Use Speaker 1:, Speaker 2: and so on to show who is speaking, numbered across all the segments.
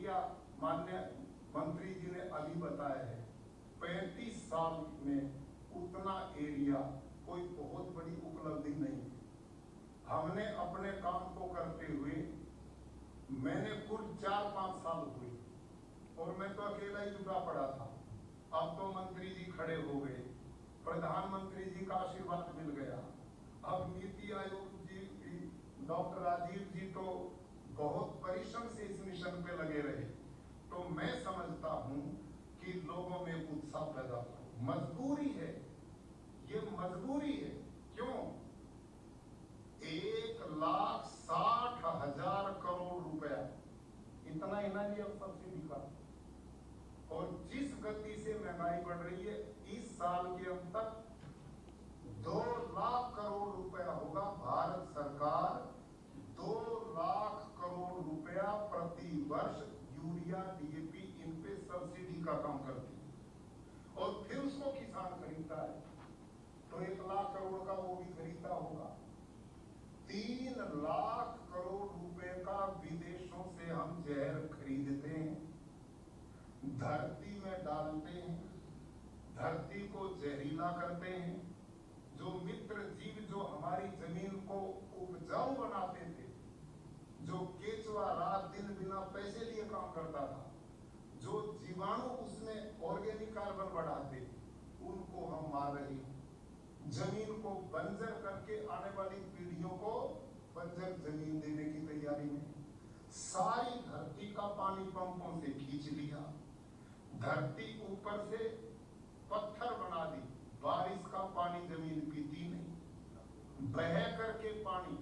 Speaker 1: Area माननीय मंत्री जी ने अभी बताया है, 35 साल में उतना एरिया कोई बहुत बड़ी उपलब्धि नहीं है। हमने अपने काम को करते हुए मैंने कुल 4-5 साल हुए और मैं तो अकेला ही जुटा पड़ा था। अब तो मंत्री जी खड़े हो गए, प्रधानमंत्री जी का आशीर्वाद मिल गया, अब नीति आयोग जी डॉक्टर राजीव जी तो बहुत परिश्रम से इस मिशन पे लगे रहे। तो मैं समझता हूं कि लोगों में उत्साह पैदा हो। मजबूरी है, ये मजबूरी है। क्यों? 1,60,000 करोड़ रुपया इतना ही ना लिया सब्सिडी का। और जिस गति से महंगाई बढ़ रही है, इस साल के अंत तक 2 लाख करोड़ रुपया होगा। भारत सरकार 2 लाख करोड़ रुपया प्रति वर्ष यूरिया, डीएपी इन पे सब्सिडी का काम करती है और फिर उसको किसान खरीदता है, तो 1 लाख करोड़ का वो भी खरीदता होगा। 3 लाख करोड़ रुपए का विदेशों से हम जहर खरीदते हैं, धरती में डालते हैं, धरती को जहरीला करते हैं। जो मित्र जीव जो हमारी जमीन को उपजाऊ बनाते थे, जो केचुआ रात दिन बिना पैसे लिए काम करता था, जो जीवाणु उसमें ऑर्गेनिक कार्बन बढ़ाते, उनको हम मार रहे हैं। जमीन को बंजर करके आने वाली पीढ़ियों को बंजर जमीन देने की तैयारी में। सारी धरती का पानी पंपों से खींच लिया, धरती ऊपर से पत्थर बना दी, बारिश का पानी जमीन पीती नहीं। बह करके पानी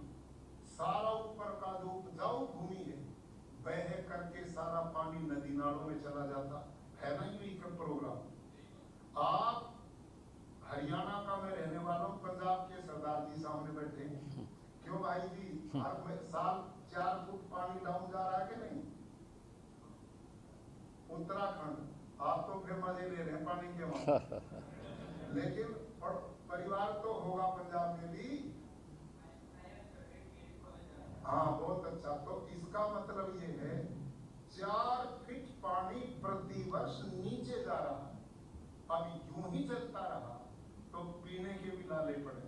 Speaker 1: सारा ऊपर का जो उपजाऊ भूमि है, बह करके सारा पानी नदी नालों में चला जाता है ना। यही का प्रोग्राम। आप हरियाणा का मैं रहने वाला हूँ, पंजाब के सरदार जी सामने बैठे हैं। क्यों भाई जी, हर साल 4 फुट पानी डाउन जा रहा है कि नहीं? उत्तराखंड, आप तो फिर मजे ले रहे हैं पानी के वहां। लेकिन परिवार तो होगा पंजाब में भी। हाँ, बहुत अच्छा। तो इसका मतलब ये है 4 फीट पानी प्रति वर्ष नीचे जा रहा है। अब यूं ही चलता रहा तो पीने के भी लाले पड़े।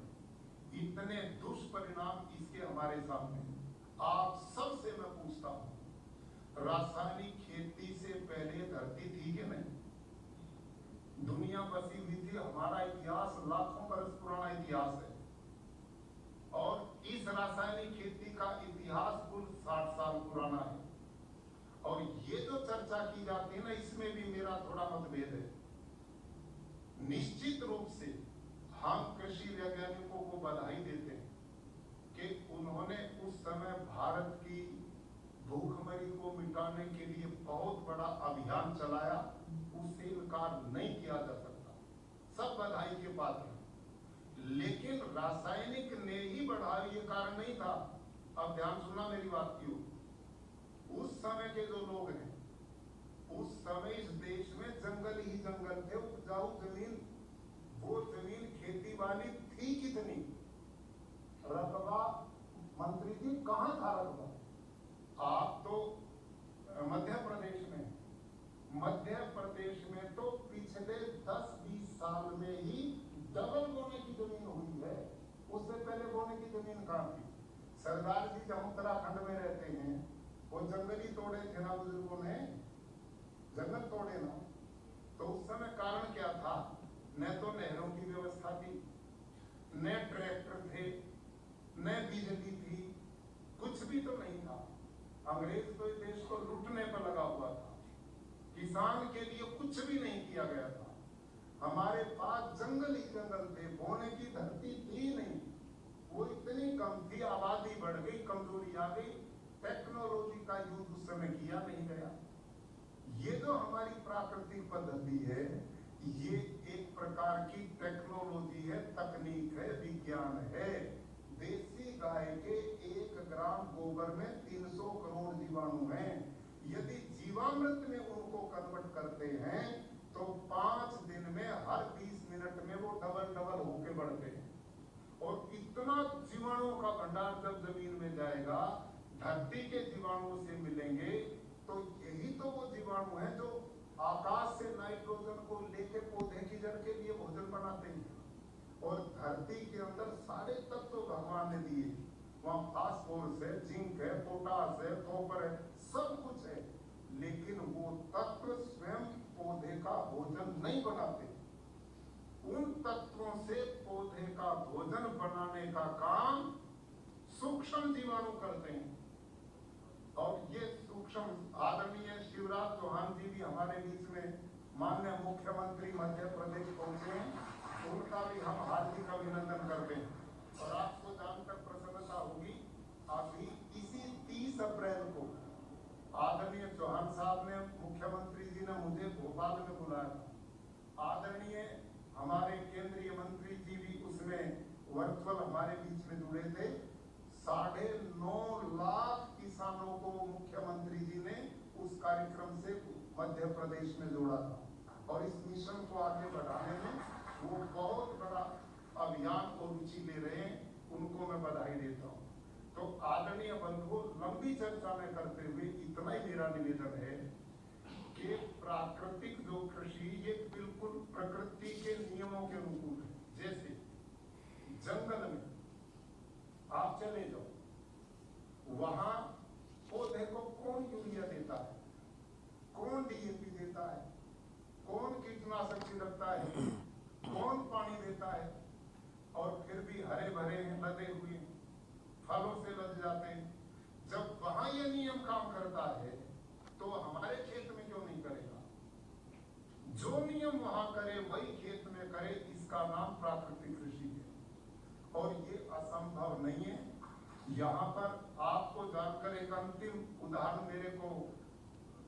Speaker 1: इतने दुष्परिणाम इसके हमारे सामने। आप सबसे मैं पूछता हूं, रासायनिक खेती से पहले धरती थी कि नहीं? दुनिया बसी हुई थी। हमारा इतिहास लाखों बरस पुराना इतिहास है और इस रासायनिक खेती का इतिहास कुल 60 साल पुराना है। और ये जो चर्चा की जाती है ना, इसमें भी मेरा थोड़ा मतभेद है। निश्चित रूप से हम कृषि वैज्ञानिकों को बधाई देते हैं कि उन्होंने उस समय भारत की भूखमरी को मिटाने के लिए बहुत बड़ा अभियान चलाया। उससे इनकार नहीं किया जा सकता, सब बधाई के पात्र हैं। लेकिन रासायनिक ने ही बढ़ाया, ये कारण नहीं था। अब ध्यान सुनना मेरी बात की। उस समय के जो लोग हैं, उस समय इस देश में जंगल ही जंगल थे, उपजाऊ जमीन, वो जमीन खेती वाली थी कितनी? रकबा मंत्री जी कहां था रकबा? आप तो मध्य प्रदेश में तो पिछले 10-20 साल में ही डबल बोने की जमीन हुई है। उससे पहले बोने की जमीन कहां थी? सरदार जी जब उत्तराखंड में रहते हैं, वो जंगल ही तोड़े थे ना, बुजुर्गों ने जंगल तोड़े ना। तो उस समय कारण क्या था? न तो नहरों की व्यवस्था थी, न ट्रैक्टर थे, न बिजली थी, कुछ भी तो नहीं था। अंग्रेज तो इस देश को लूटने पर लगा हुआ था, किसान के लिए कुछ भी नहीं किया गया था। हमारे पास जंगल ही जंगल थे, बोने की धरती थी नहीं, वो इतनी कम थी। आबादी बढ़ गई, कमजोरी आ गई, टेक्नोलॉजी का यूज उस समय किया नहीं गया। ये जो हमारी प्राकृतिक पद्धति है, ये एक प्रकार की टेक्नोलॉजी है, तकनीक है, विज्ञान है। देसी गाय के 1 ग्राम गोबर में 300 करोड़ जीवाणु हैं। यदि जीवामृत में उनको कन्वर्ट करते हैं तो 5 दिन में हर 20 मिनट में वो डबल होके बढ़ते हैं। और इतना जीवाणुओं का भंडार जब जमीन में जाएगा, धरती के जीवाणुओं से मिलेंगे, तो यही तो जीवाणु हैं जो आकाश से नाइट्रोजन को लेके पौधे की जड़ के लिए भोजन बनाते हैं। और धरती के अंदर सारे तत्व भगवान ने दिए, वहां फास्फोरस है, जिंक है, पोटास है, कॉपर है, सब कुछ है, लेकिन वो तत्व स्वयं पौधे का भोजन नहीं बनाते। उन तत्वों से पौधे का भोजन बनाने का काम सूक्ष्म जीवाणु करते हैं। और ये सूक्ष्म आदरणीय शिवराज चौहान जी भी हमारे बीच में माननीय मुख्यमंत्री मध्य प्रदेश पहुंचे हैं, उनका भी हम हार्दिक अभिनंदन करते हैं। और आपको जानकर प्रसन्नता होगी, अभी इसी 30 अप्रैल को आदरणीय चौहान साहब ने, मुख्यमंत्री जी ने मुझे भोपाल में बुलाया। आदरणीय हमारे केंद्रीय मंत्री जी भी उसमें वर्चुअल हमारे बीच में जुड़े थे। 9.5 लाख किसानों को मुख्यमंत्री जी ने उस कार्यक्रम से मध्य प्रदेश में जोड़ा था। और इस मिशन को आगे बढ़ाने में वो बहुत बड़ा अभियान और रुचि ले रहे हैं, उनको मैं बधाई देता हूँ। तो आदरणीय बंधुओं, लंबी चर्चा में करते हुए इतना ही मेरा निवेदन है कि प्राकृतिक जो कृषि ये बिल्कुल प्रकृति के नियमों के अनुकूल है। जैसे जंगल में आप चले जाओ, वहां पौधे को कौन यूरिया देता है, कौन डीएपी देता है, कौन कीटनाशक छिड़कता है, कौन पानी देता है, और फिर भी हरे भरे हैं, लदे हुए फलों से लद जाते हैं। जब वहां ये नियम काम करता है तो हमारे खेत में क्यों नहीं करेगा? जो नियम वहां करे वही खेत में करे, इसका नाम प्राकृतिक कृषि है। और ये असंभव नहीं है। यहाँ पर आपको जानकर एक अंतिम उदाहरण मेरे को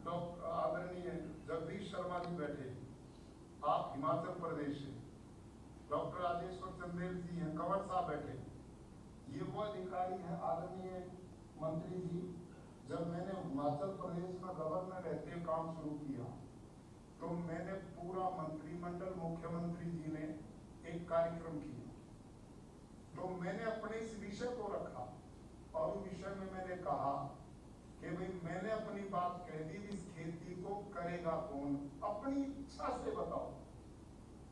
Speaker 1: डॉक्टर आदरणीय जगदीश शर्मा जी बैठे, आप हिमाचल प्रदेश से, डॉक्टर राजेश्वर चंदेल जी हैं, कंवर साहब बैठे, ये वो अधिकारी हैं आदरणीय मंत्री जी। जब मैंने हिमाचल प्रदेश में गवर्नर रहते काम शुरू किया तो मैंने पूरा मंत्रिमंडल, मुख्यमंत्री जी ने एक कार्यक्रम किया, तो मैंने अपने इस विषय को रखा और उस विषय में मैंने कहा कि भाई मैंने अपनी बात कह दी, इस खेती को करेगा कौन, अपनी इच्छा से बताओ।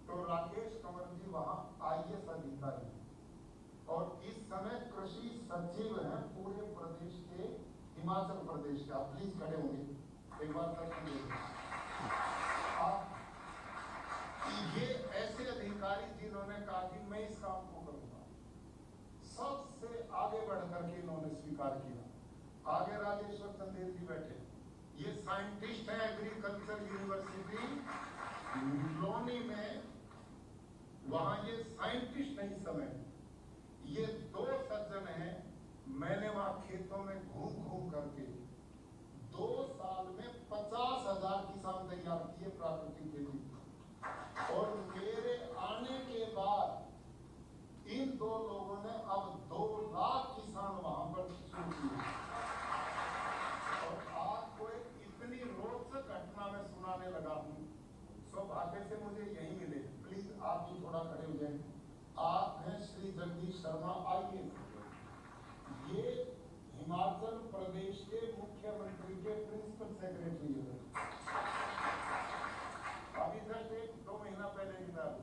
Speaker 1: तो राकेश कंवर जी वहां IAS अधिकारी और इस समय कृषि सचिव हैं पूरे प्रदेश के, हिमाचल प्रदेश के। आप प्लीज खड़े होंगे एक बार करके। ये ऐसे अधिकारी जिन्होंने कहा कि मैं इस काम को करूंगा, सबसे आगे बढ़ करके इन्होंने स्वीकार किया। आगे राजेश्वर चंदेल जी बैठे, ये साइंटिस्ट है एग्रीकल्चर यूनिवर्सिटी लोनी में, वहां ये साइंटिस्ट नहीं समय, ये 2 सज्जन हैं। मैंने वहां खेतों में घूम घूम करके 2 साल में 50,000 किसान तैयार किए प्राकृतिक खेती। और मेरे आने के बाद इन 2 लोगों ने अब 2 लाख किसान वहां पर शुरू किए। और आपको एक इतनी रोचक घटना में सुनाने लगा हूं, सौभाग्य से मुझे यही मिले। प्लीज आप भी थोड़ा खड़े हो जाए। आप हैं श्री जगदीश शर्मा IAS, ये हिमाचल प्रदेश के मुख्यमंत्री के प्रिंसिपल सेक्रेटरी है। अभी जस्ट 1-2 महीना पहले की बात,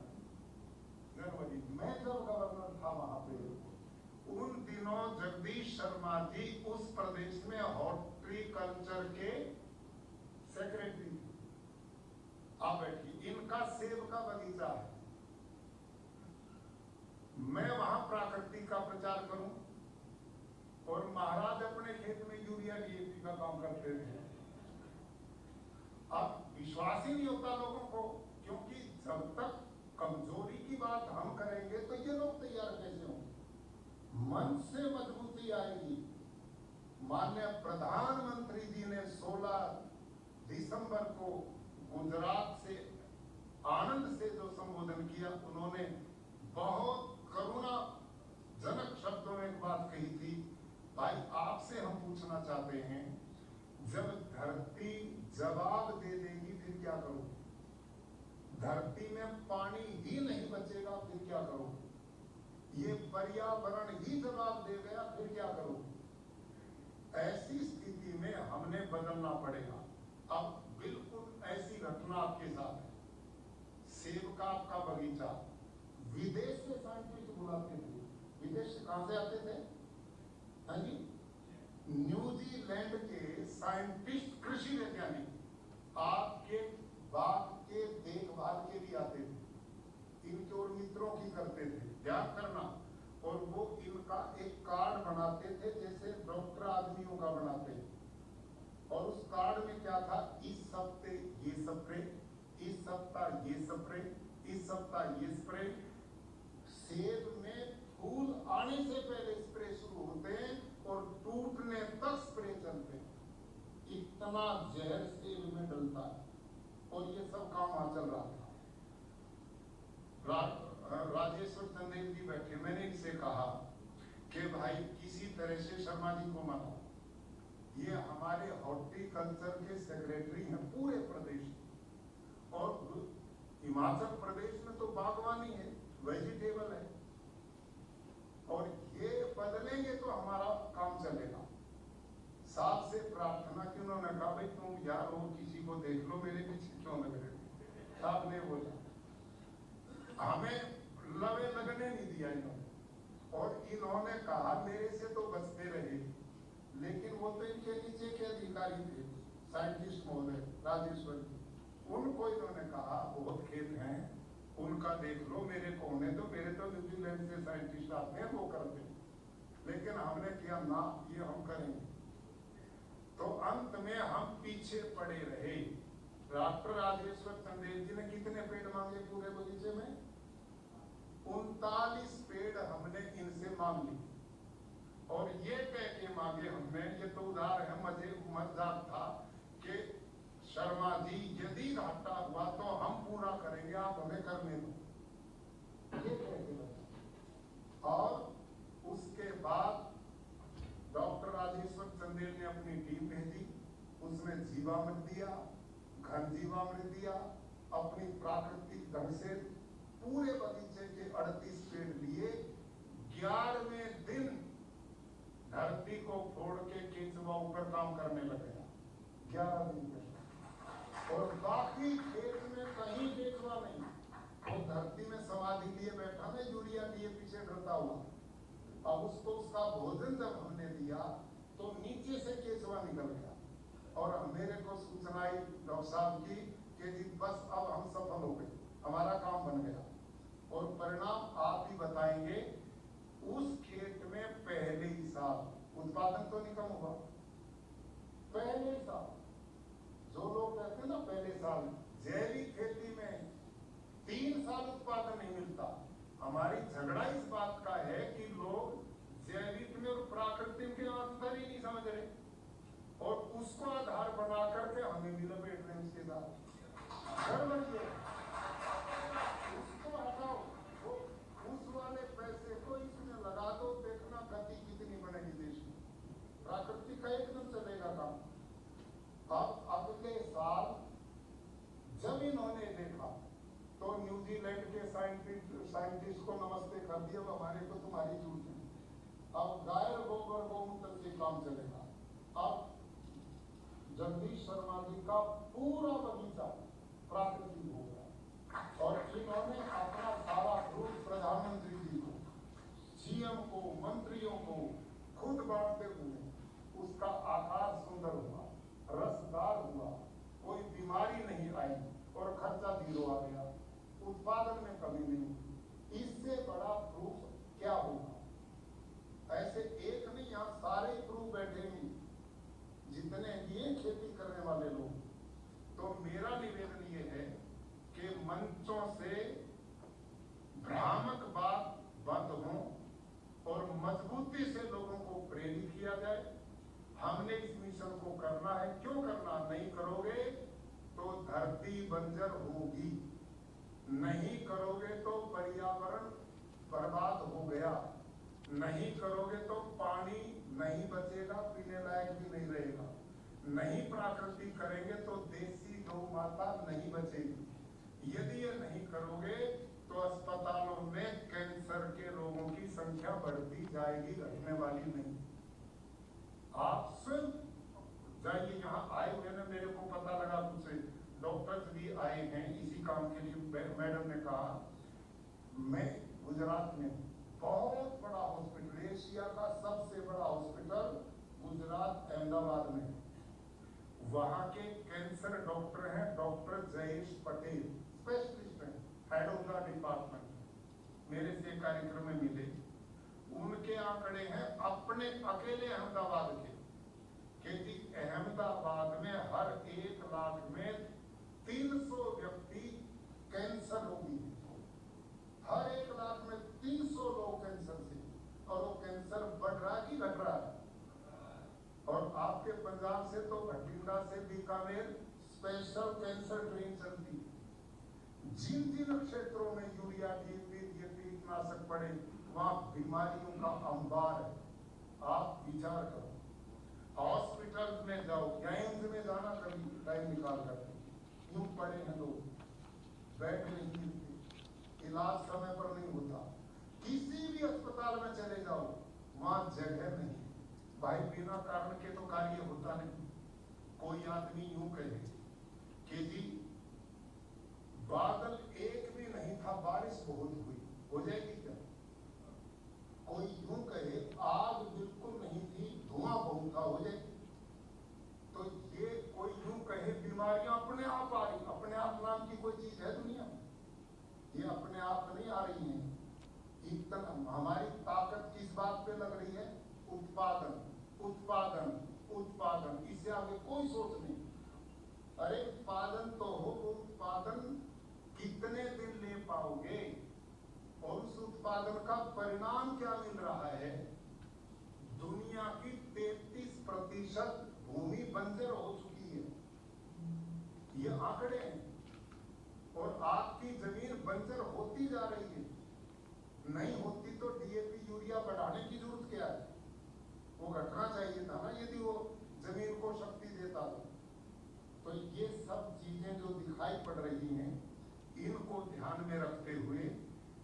Speaker 1: जनवरी में जब गवर्नर था वहां पे, उन दिनों जगदीश शर्मा जी उस प्रदेश में हॉर्टिकल्चर के सेक्रेटरी। आप बैठिए, इनका सेब का बगीचा है, मैं वहां प्राकृतिक का प्रचार करूं और महाराज अपने खेत में यूरिया DAP का काम करते हैं। अब विश्वास ही नहीं होता लोगों को, क्योंकि जब तक कमजोरी की बात हम करेंगे तो ये लोग तैयार कैसे होंगे? मन से मजबूती आएगी। माननीय प्रधानमंत्री जी ने 16 दिसंबर को गुजरात से आनंद से जो संबोधन किया, उन्होंने बहुत करुणाजनक शब्दों में एक बात कही थी, भाई आपसे हम पूछना चाहते हैं, जब धरती जवाब दे देगी फिर क्या करोगे? धरती में पानी ही नहीं बचेगा फिर क्या करोगे? ये पर्यावरण ही जवाब दे गया फिर क्या करोगे? ऐसी स्थिति में हमने बदलना पड़ेगा। अब बिल्कुल कहां से आते थे? हाँ जी, न्यूजीलैंड के साइंटिस्ट, कृषि वैज्ञानिक आपके बाग के देखभाल के लिए आते थे, इनके और मित्रों की करते थे, ध्यान करना। और वो इनका एक कार्ड बनाते थे जैसे डॉक्टर आदमियों का बनाते हैं, और उस कार्ड में क्या था, इस हफ्ते ये स्प्रे, इस सप्ताह ये स्प्रे, इस सप्ताह ये स्प्रे। सेब में फूल आने से पहले स्प्रे शुरू होते हैं और टूटने तक स्प्रे चलते हैं। इतना जहर सेब में डलता है, और ये सब काम वहां चल रहा था। राजेश्वर चंदेल जी बैठे, मैंने इनसे कहा कि भाई किसी तरह से शर्मा जी को मनाओ, ये हमारे हॉर्टिकल्चर के सेक्रेटरी हैं पूरे प्रदेश, और हिमाचल प्रदेश में तो बागवानी है, वेजिटेबल है, और ये बदलेंगे तो हमारा काम चलेगा। साहब से प्रार्थना की, उन्होंने कहा भाई तुम यार हो, किसी को देख लो, मेरे पीछे क्यों लग रहे थे। साहब ने बोला हमें लवे लगने नहीं दिया इन्होंने, और इन्होंने कहा मेरे से तो बचते रहे, लेकिन वो तो इनके नीचे के अधिकारी थे, साइंटिस्ट महोदय राजेश्वर जी, उनको इन्होंने कहा बहुत खेत हैं, उनका देख लो, मेरे को होने दो, मेरे तो न्यूजीलैंड से साइंटिस्ट आते हैं, वो करते हैं। लेकिन हमने किया ना, ये हम करेंगे। तो अंत में हम पीछे पड़े रहे। डॉक्टर राजेश्वर चंदेल जी ने कितने पेड़ मांगे पूरे बगीचे में? 39 पेड़ हमने इनसे मांग ली, और ये कह के मांगे हमने, ये तो उधार है, मजेदार था कि शर्मा जी यदि घाटा हुआ तो हम पूरा करेंगे, आप हमें करने दो, ये कह के लगा। और उसके बाद डॉक्टर राजेश्वर चंदेल ने अपनी टीम भेजी, उसमें जीवामृत दिया, घन जीवामृत दिया, अपनी प्राकृतिक ढंग से पूरे बगीचे के 38 पेड़ लिए, 11वें दिन धरती को फोड़ के केंचुआ ऊपर काम करने लग गया, 11 दिन में। और बाकी खेत में कहीं केंचुआ नहीं, वो धरती में समाधि लिए बैठा ना, यूरिया लिए पीछे डरता हुआ। अब उसको उसका भोजन जब हमने दिया तो नीचे से केंचुआ निकल गया, और मेरे को सूचना आई डॉक्टर साहब की कि जी बस अब हम सफल हो गए, हमारा काम बन गया। और परिणाम आप ही बताएंगे, उस खेत में पहले ही साल उत्पादन तो नहीं कम हुआ, पहले साल, जो लोग कहते हैं ना पहले साल, जैविक खेती में 3 साल उत्पादन नहीं मिलता। हमारी झगड़ा इस बात का है कि लोग जैविक में और प्राकृतिक के अंतर ही नहीं समझ रहे, और उसको आधार बना करके हमें भी लपेट रहे उसके साथ। उसको हटाओ, वो उस वाले पैसे को इसमें लगा दो, देखना गति कितनी बनेगी देश में, प्राकृतिक का एकदम चलेगा काम। अब अगले साल जब इन्होंने देखा तो न्यूजीलैंड के साइंटिस्ट को नमस्ते कर दिया, हमारे को तुम्हारी जरूरत है, अब गाय गोबर गोमूत्र से काम चलेगा। अब जगदीश शर्मा जी का पूरा बगीचा प्राकृतिक हो गया, और इन्होंने अपना सारा प्रूफ प्रधानमंत्री जी को, सीएम को, मंत्रियों को खुद बांटते हुए, उसका आकार सुंदर हुआ, रसदार हुआ, कोई बीमारी नहीं आई, और खर्चा 0 आ गया, उत्पादन में कमी नहीं। इससे बड़ा प्रूफ क्या होगा? ऐसे एक नहीं, यहाँ सारे प्रूफ बैठे हैं जितने ये खेती करने वाले लोग। तो मेरा निवेदन ये है कि मंचों से भ्रामक बात बंद हो और मजबूती से लोगों को प्रेरित किया जाए। हमने इस मिशन को करना है, क्यों करना? नहीं करोगे तो धरती बंजर होगी, नहीं करोगे तो पर्यावरण बर्बाद हो गया, नहीं करोगे तो पानी नहीं बचेगा, पीने लायक भी नहीं रहेगा, नहीं प्राकृतिक करेंगे तो देसी गौ माता नहीं बचेगी। यदि ये नहीं करोगे तो अस्पतालों में कैंसर के रोगों की संख्या बढ़ती जाएगी, घटने वाली नहीं। आप स्वयं जाइए, यहाँ आए हुए ना, मेरे को पता लगा कुछ डॉक्टर्स भी आए हैं इसी काम के लिए। मैडम ने कहा मैं गुजरात में बहुत बड़ा हॉस्पिटल, एशिया का सबसे बड़ा हॉस्पिटल गुजरात अहमदाबाद में है। वहां के कैंसर डॉक्टर हैं डॉक्टर जयेश पटेल, स्पेशलिस्ट हैं, हेड ऑफ द डिपार्टमेंट। मेरे से कार्यक्रम में मिले, उनके आंकड़े हैं अपने अकेले अहमदाबाद के कि अहमदाबाद में हर 1 लाख में 300 व्यक्ति कैंसर रोगी हैं। हर 1 लाख में 300 लोग कैंसर से, और वो कैंसर बढ़ रहा है कि घट रहा है? और आपके पंजाब से तो भटिंडा से बीकानेर स्पेशल कैंसर ट्रेन चलती है। जिन जिन क्षेत्रों में यूरिया डीएपी ये कीटनाशक पड़े वहां बीमारियों का अंबार है। आप विचार करो, हॉस्पिटल में जाओ या एम्स में जाना, कभी टाइम निकाल कर यूं पड़े हैं लोग, बेड नहीं मिलते, इलाज समय पर नहीं होता। किसी भी अस्पताल में चले जाओ वहां जगह नहीं। भाई बिना कारण के तो कार्य होता नहीं। कोई आदमी यूं कहे कि जी बादल एक भी नहीं था, बारिश बहुत हुई, हो जाएगी क्या? कोई यूं कहे आग बिल्कुल नहीं थी, धुआं बहुत था, हो जाएगी? तो ये कोई यूं कहे बीमारियां अपने आप आ रही, अपने आप नाम की कोई चीज है दुनिया में? ये अपने आप नहीं आ रही है। इतना हमारी ताकत किस बात पे लग रही है? उत्पादन, उत्पादन, उत्पादन, इससे आगे कोई सोच नहीं। अरे उत्पादन तो हो, उत्पादन कितने दिन ले पाओगे और उस उत्पादन का परिणाम क्या मिल रहा है? दुनिया की 33% भूमि बंजर हो चुकी है, ये आंकड़े हैं। और आपकी जमीन बंजर होती जा रही है। नहीं होती तो डीएपी यूरिया बढ़ाने की जरूरत क्या है? वो घटना चाहिए था ना, यदि वो जमीन को शक्ति देता तो ये सब चीजें जो दिखाई पड़ रही हैं, इनको ध्यान में रखते हुए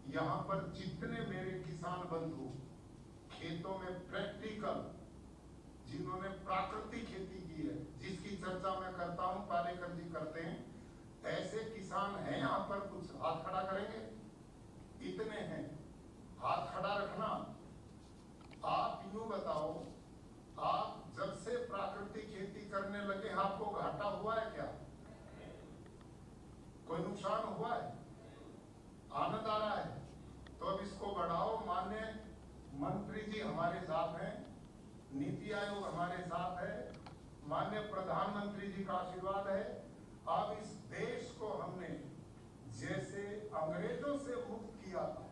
Speaker 1: यहाँ पर जितने मेरे किसान बंधु खेतों में प्रैक्टिकल, जिन्होंने प्राकृतिक खेती की है, जिसकी चर्चा मैं करता हूँ, पालेकर जी करते हैं, ऐसे किसान हैं यहाँ पर? कुछ हाथ खड़ा करेंगे? इतने हैं, हाथ खड़ा रखना। आप यूं बताओ, आप जब से प्राकृतिक खेती करने लगे आपको घाटा हुआ है क्या? कोई नुकसान हुआ है? आनंद आ रहा है? तो अब इसको बढ़ाओ। माननीय मंत्री जी हमारे साथ हैं, नीति आयोग हमारे साथ है, माननीय प्रधानमंत्री जी का आशीर्वाद है। अब इस देश को हमने जैसे अंग्रेजों से मुक्त किया था,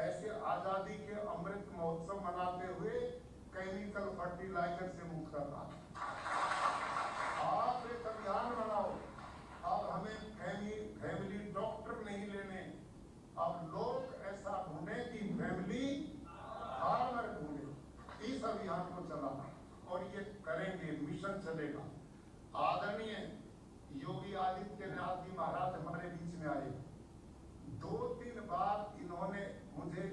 Speaker 1: ऐसे आजादी के अमृत महोत्सव मनाते हुए केमिकल फर्टिलाइजर से मुक्त करना। आप एक अभियान बनाओ। अब हमें फैमिली डॉक्टर नहीं लेने, अब लोग ऐसा ढूंढे कि फैमिली फार्मर ढूंढे। इस अभियान को चलाना और ये करेंगे, मिशन चलेगा। आदरणीय योगी आदित्यनाथ जी महाराज हमारे बीच में आए, 2-3 बार इन्होंने मुझे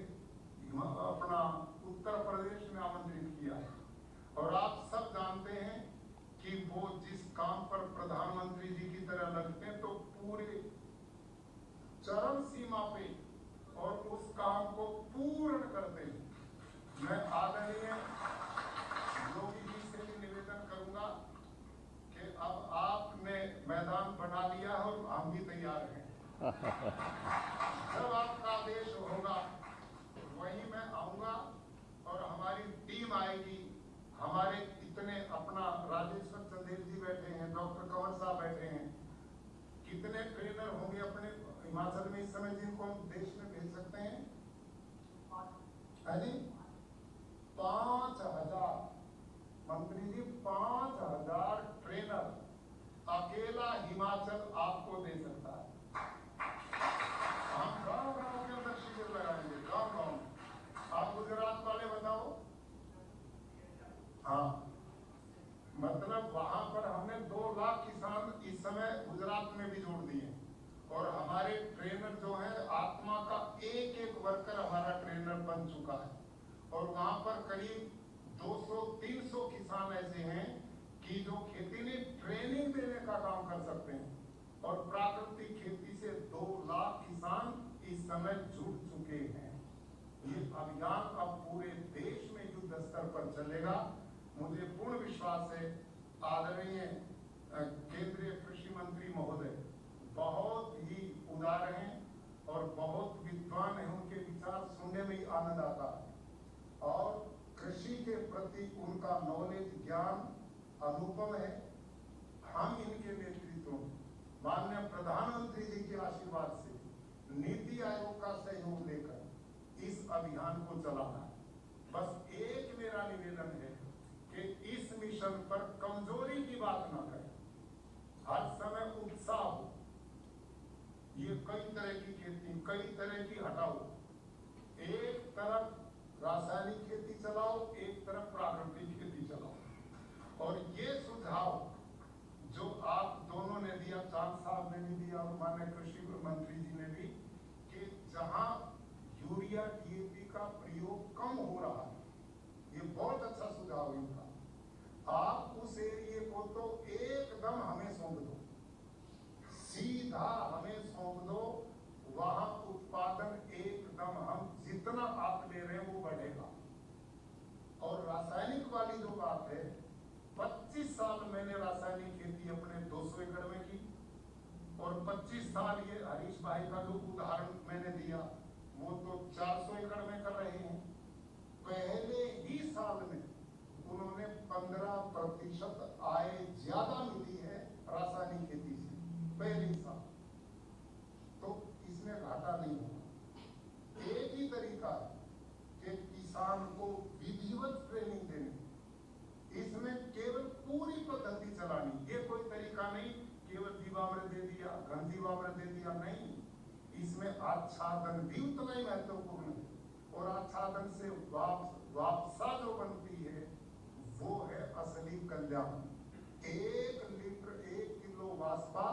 Speaker 1: अपना उत्तर प्रदेश में आमंत्रित किया है। और आप सब जानते हैं कि वो जिस काम पर प्रधानमंत्री जी की तरह लगते हैं तो पूरे चरम सीमा पे और उस काम को पूर्ण करते हैं। मैं आदरणीय योगी जी से भी निवेदन करूंगा कि अब आपने मैदान बना लिया और हम भी तैयार हैं। जब आपका आदेश होगा वहीं मैं आऊंगा और हमारी टीम आएगी। हमारे इतने अपना राजेश्वर चंदेल जी बैठे हैं, डॉक्टर कंवर साहब बैठे हैं, कितने ट्रेनर होंगे अपने हिमाचल में इस समय जिनको हम देश में भेज सकते हैं? 5,000 मंत्री जी, 5,000 ट्रेनर अकेला हिमाचल आपको दे सकता है। हम गांव-गांव के अंदर शिविर लगाएंगे, गांव-गांव। आप गुजरात वाले बताओ। हाँ, मतलब वहां पर हमने 2 लाख किसान इस समय गुजरात में भी जोड़ दिए और हमारे ट्रेनर जो है आत्मा का एक वर्कर हमारा ट्रेनर बन चुका है। और वहां पर करीब 200-300 किसान ऐसे हैं कि जो खेती में ट्रेनिंग देने का काम कर सकते हैं। और प्राकृतिक खेती से 2 लाख किसान इस समय जुड़ चुके हैं। ये अभियान अब पूरे देश में युद्ध स्तर पर चलेगा। मुझे पूर्ण विश्वास है आदरणीय केंद्रीय कृषि मंत्री महोदय बहुत ही उदार हैं और बहुत विद्वान हैं, उनके विचार सुनने में ही आनंद आता है और कृषि के प्रति उनका नॉलेज ज्ञान अनुपम है। हम इनके नेतृत्व में माननीय प्रधानमंत्री जी के आशीर्वाद से नीति आयोग का सहयोग लेकर इस अभियान को चलाना है। बस एक मेरा निवेदन है कि इस मिशन पर कमजोरी की बात ना करें, हर समय उत्साह हो। ये कई तरह की खेती, कई तरह की हटाओ, एक तरफ रासायनिक खेती चलाओ, एक तरफ प्राकृतिक खेती चलाओ। और ये सुझाव जो आप दोनों ने दिया, चांद साहब ने भी दिया और माननीय कृषि मंत्री जी ने भी, कि जहां यूरिया डीएपी का प्रयोग कम हो रहा है, ये बहुत अच्छा सुझाव इनका। आप उस एरिए को तो एकदम हमें सौंप दो, सीधा हमें सौंप दो, वहां उत्पादन एकदम हम जितना आप ले रहे हैं वो बढ़ेगा। और रासायनिक वाली जो बात है, 25 साल मैंने रासायनिक खेती अपने 200 एकड़ में की और 25 साल ये हरीश भाई का जो उदाहरण मैंने दिया वो तो 400 एकड़ में कर रहे हैं। पहले ही साल में उन्होंने 15% आय ज्यादा मिली है रासायनिक खेती से, पहले ही साल। तो इसमें घाटा नहीं होगा। एक ही तरीका है कि किसान को विधिवत ट्रेनिंग देनी, इसमें केवल पूरी पद्धति चलानी, ये कोई तरीका नहीं केवल जीवामृत दे दिया, घन जीवामृत दे दिया, नहीं। इसमें आच्छादन भी उतना ही महत्वपूर्ण है और आच्छादन से वापसा जो बनती है वो है असली कल्याण। 1 लीटर 1 किलो वाष्पा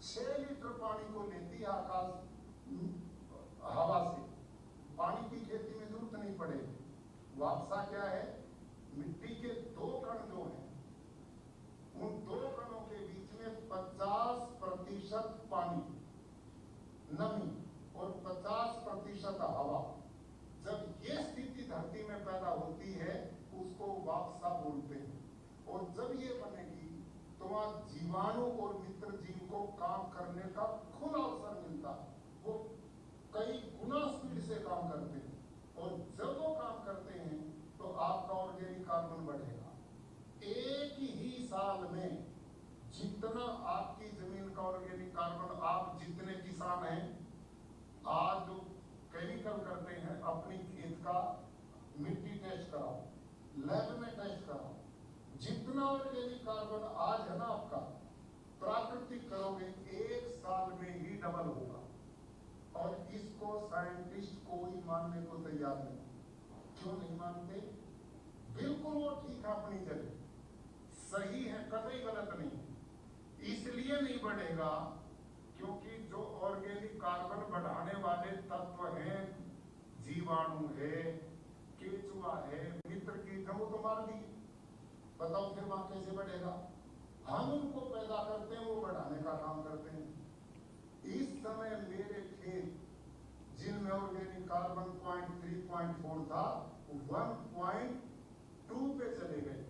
Speaker 1: 6 लीटर पानी को लेती है आकाश हवा से। पानी की खेती में जरूरत नहीं पड़ेगी। वापसा क्या है? मिट्टी के 2 कण जो हैं, उन 2 कणों के बीच में 50% पानी नमी और 50% हवा, जब ये स्थिति धरती में पैदा होती है उसको वापसा बोलते हैं। और जब ये बनेगी तो वहां जीवाणु और मित्र जीव को काम करने का खुला अवसर मिलता है। वो कई गुना स्पीड से काम करते हैं और जब वो काम करते हैं तो आपका ऑर्गेनिक कार्बन बढ़ेगा। एक ही साल में जितना आपकी जमीन का ऑर्गेनिक कार्बन, आप जितने किसान हैं आज जो केमिकल करते हैं, अपनी खेत का मिट्टी टेस्ट कराओ, लैब में टेस्ट कराओ, जितना ऑर्गेनिक कार्बन आज है ना आपका, प्राकृतिक करोगे 1 साल में ही डबल होगा। और इसको साइंटिस्ट कोई मानने को तैयार नहीं। क्यों नहीं मानते? बिल्कुल वो ठीक है, अपनी जगह सही है, कतई गलत नहीं। इसलिए नहीं बढ़ेगा क्योंकि जो ऑर्गेनिक कार्बन बढ़ाने वाले तत्व हैं, जीवाणु है, केचुआ है, मित्र कीट है, वो तो मार दी। बताओ फिर वहां कैसे बढ़ेगा? हम उनको पैदा करते हैं, वो बढ़ाने का काम करते हैं। इस समय मेरे खेत जिनमें ऑर्गेनिक कार्बन 0.3-0.4 था, 1.2 पे चले गए।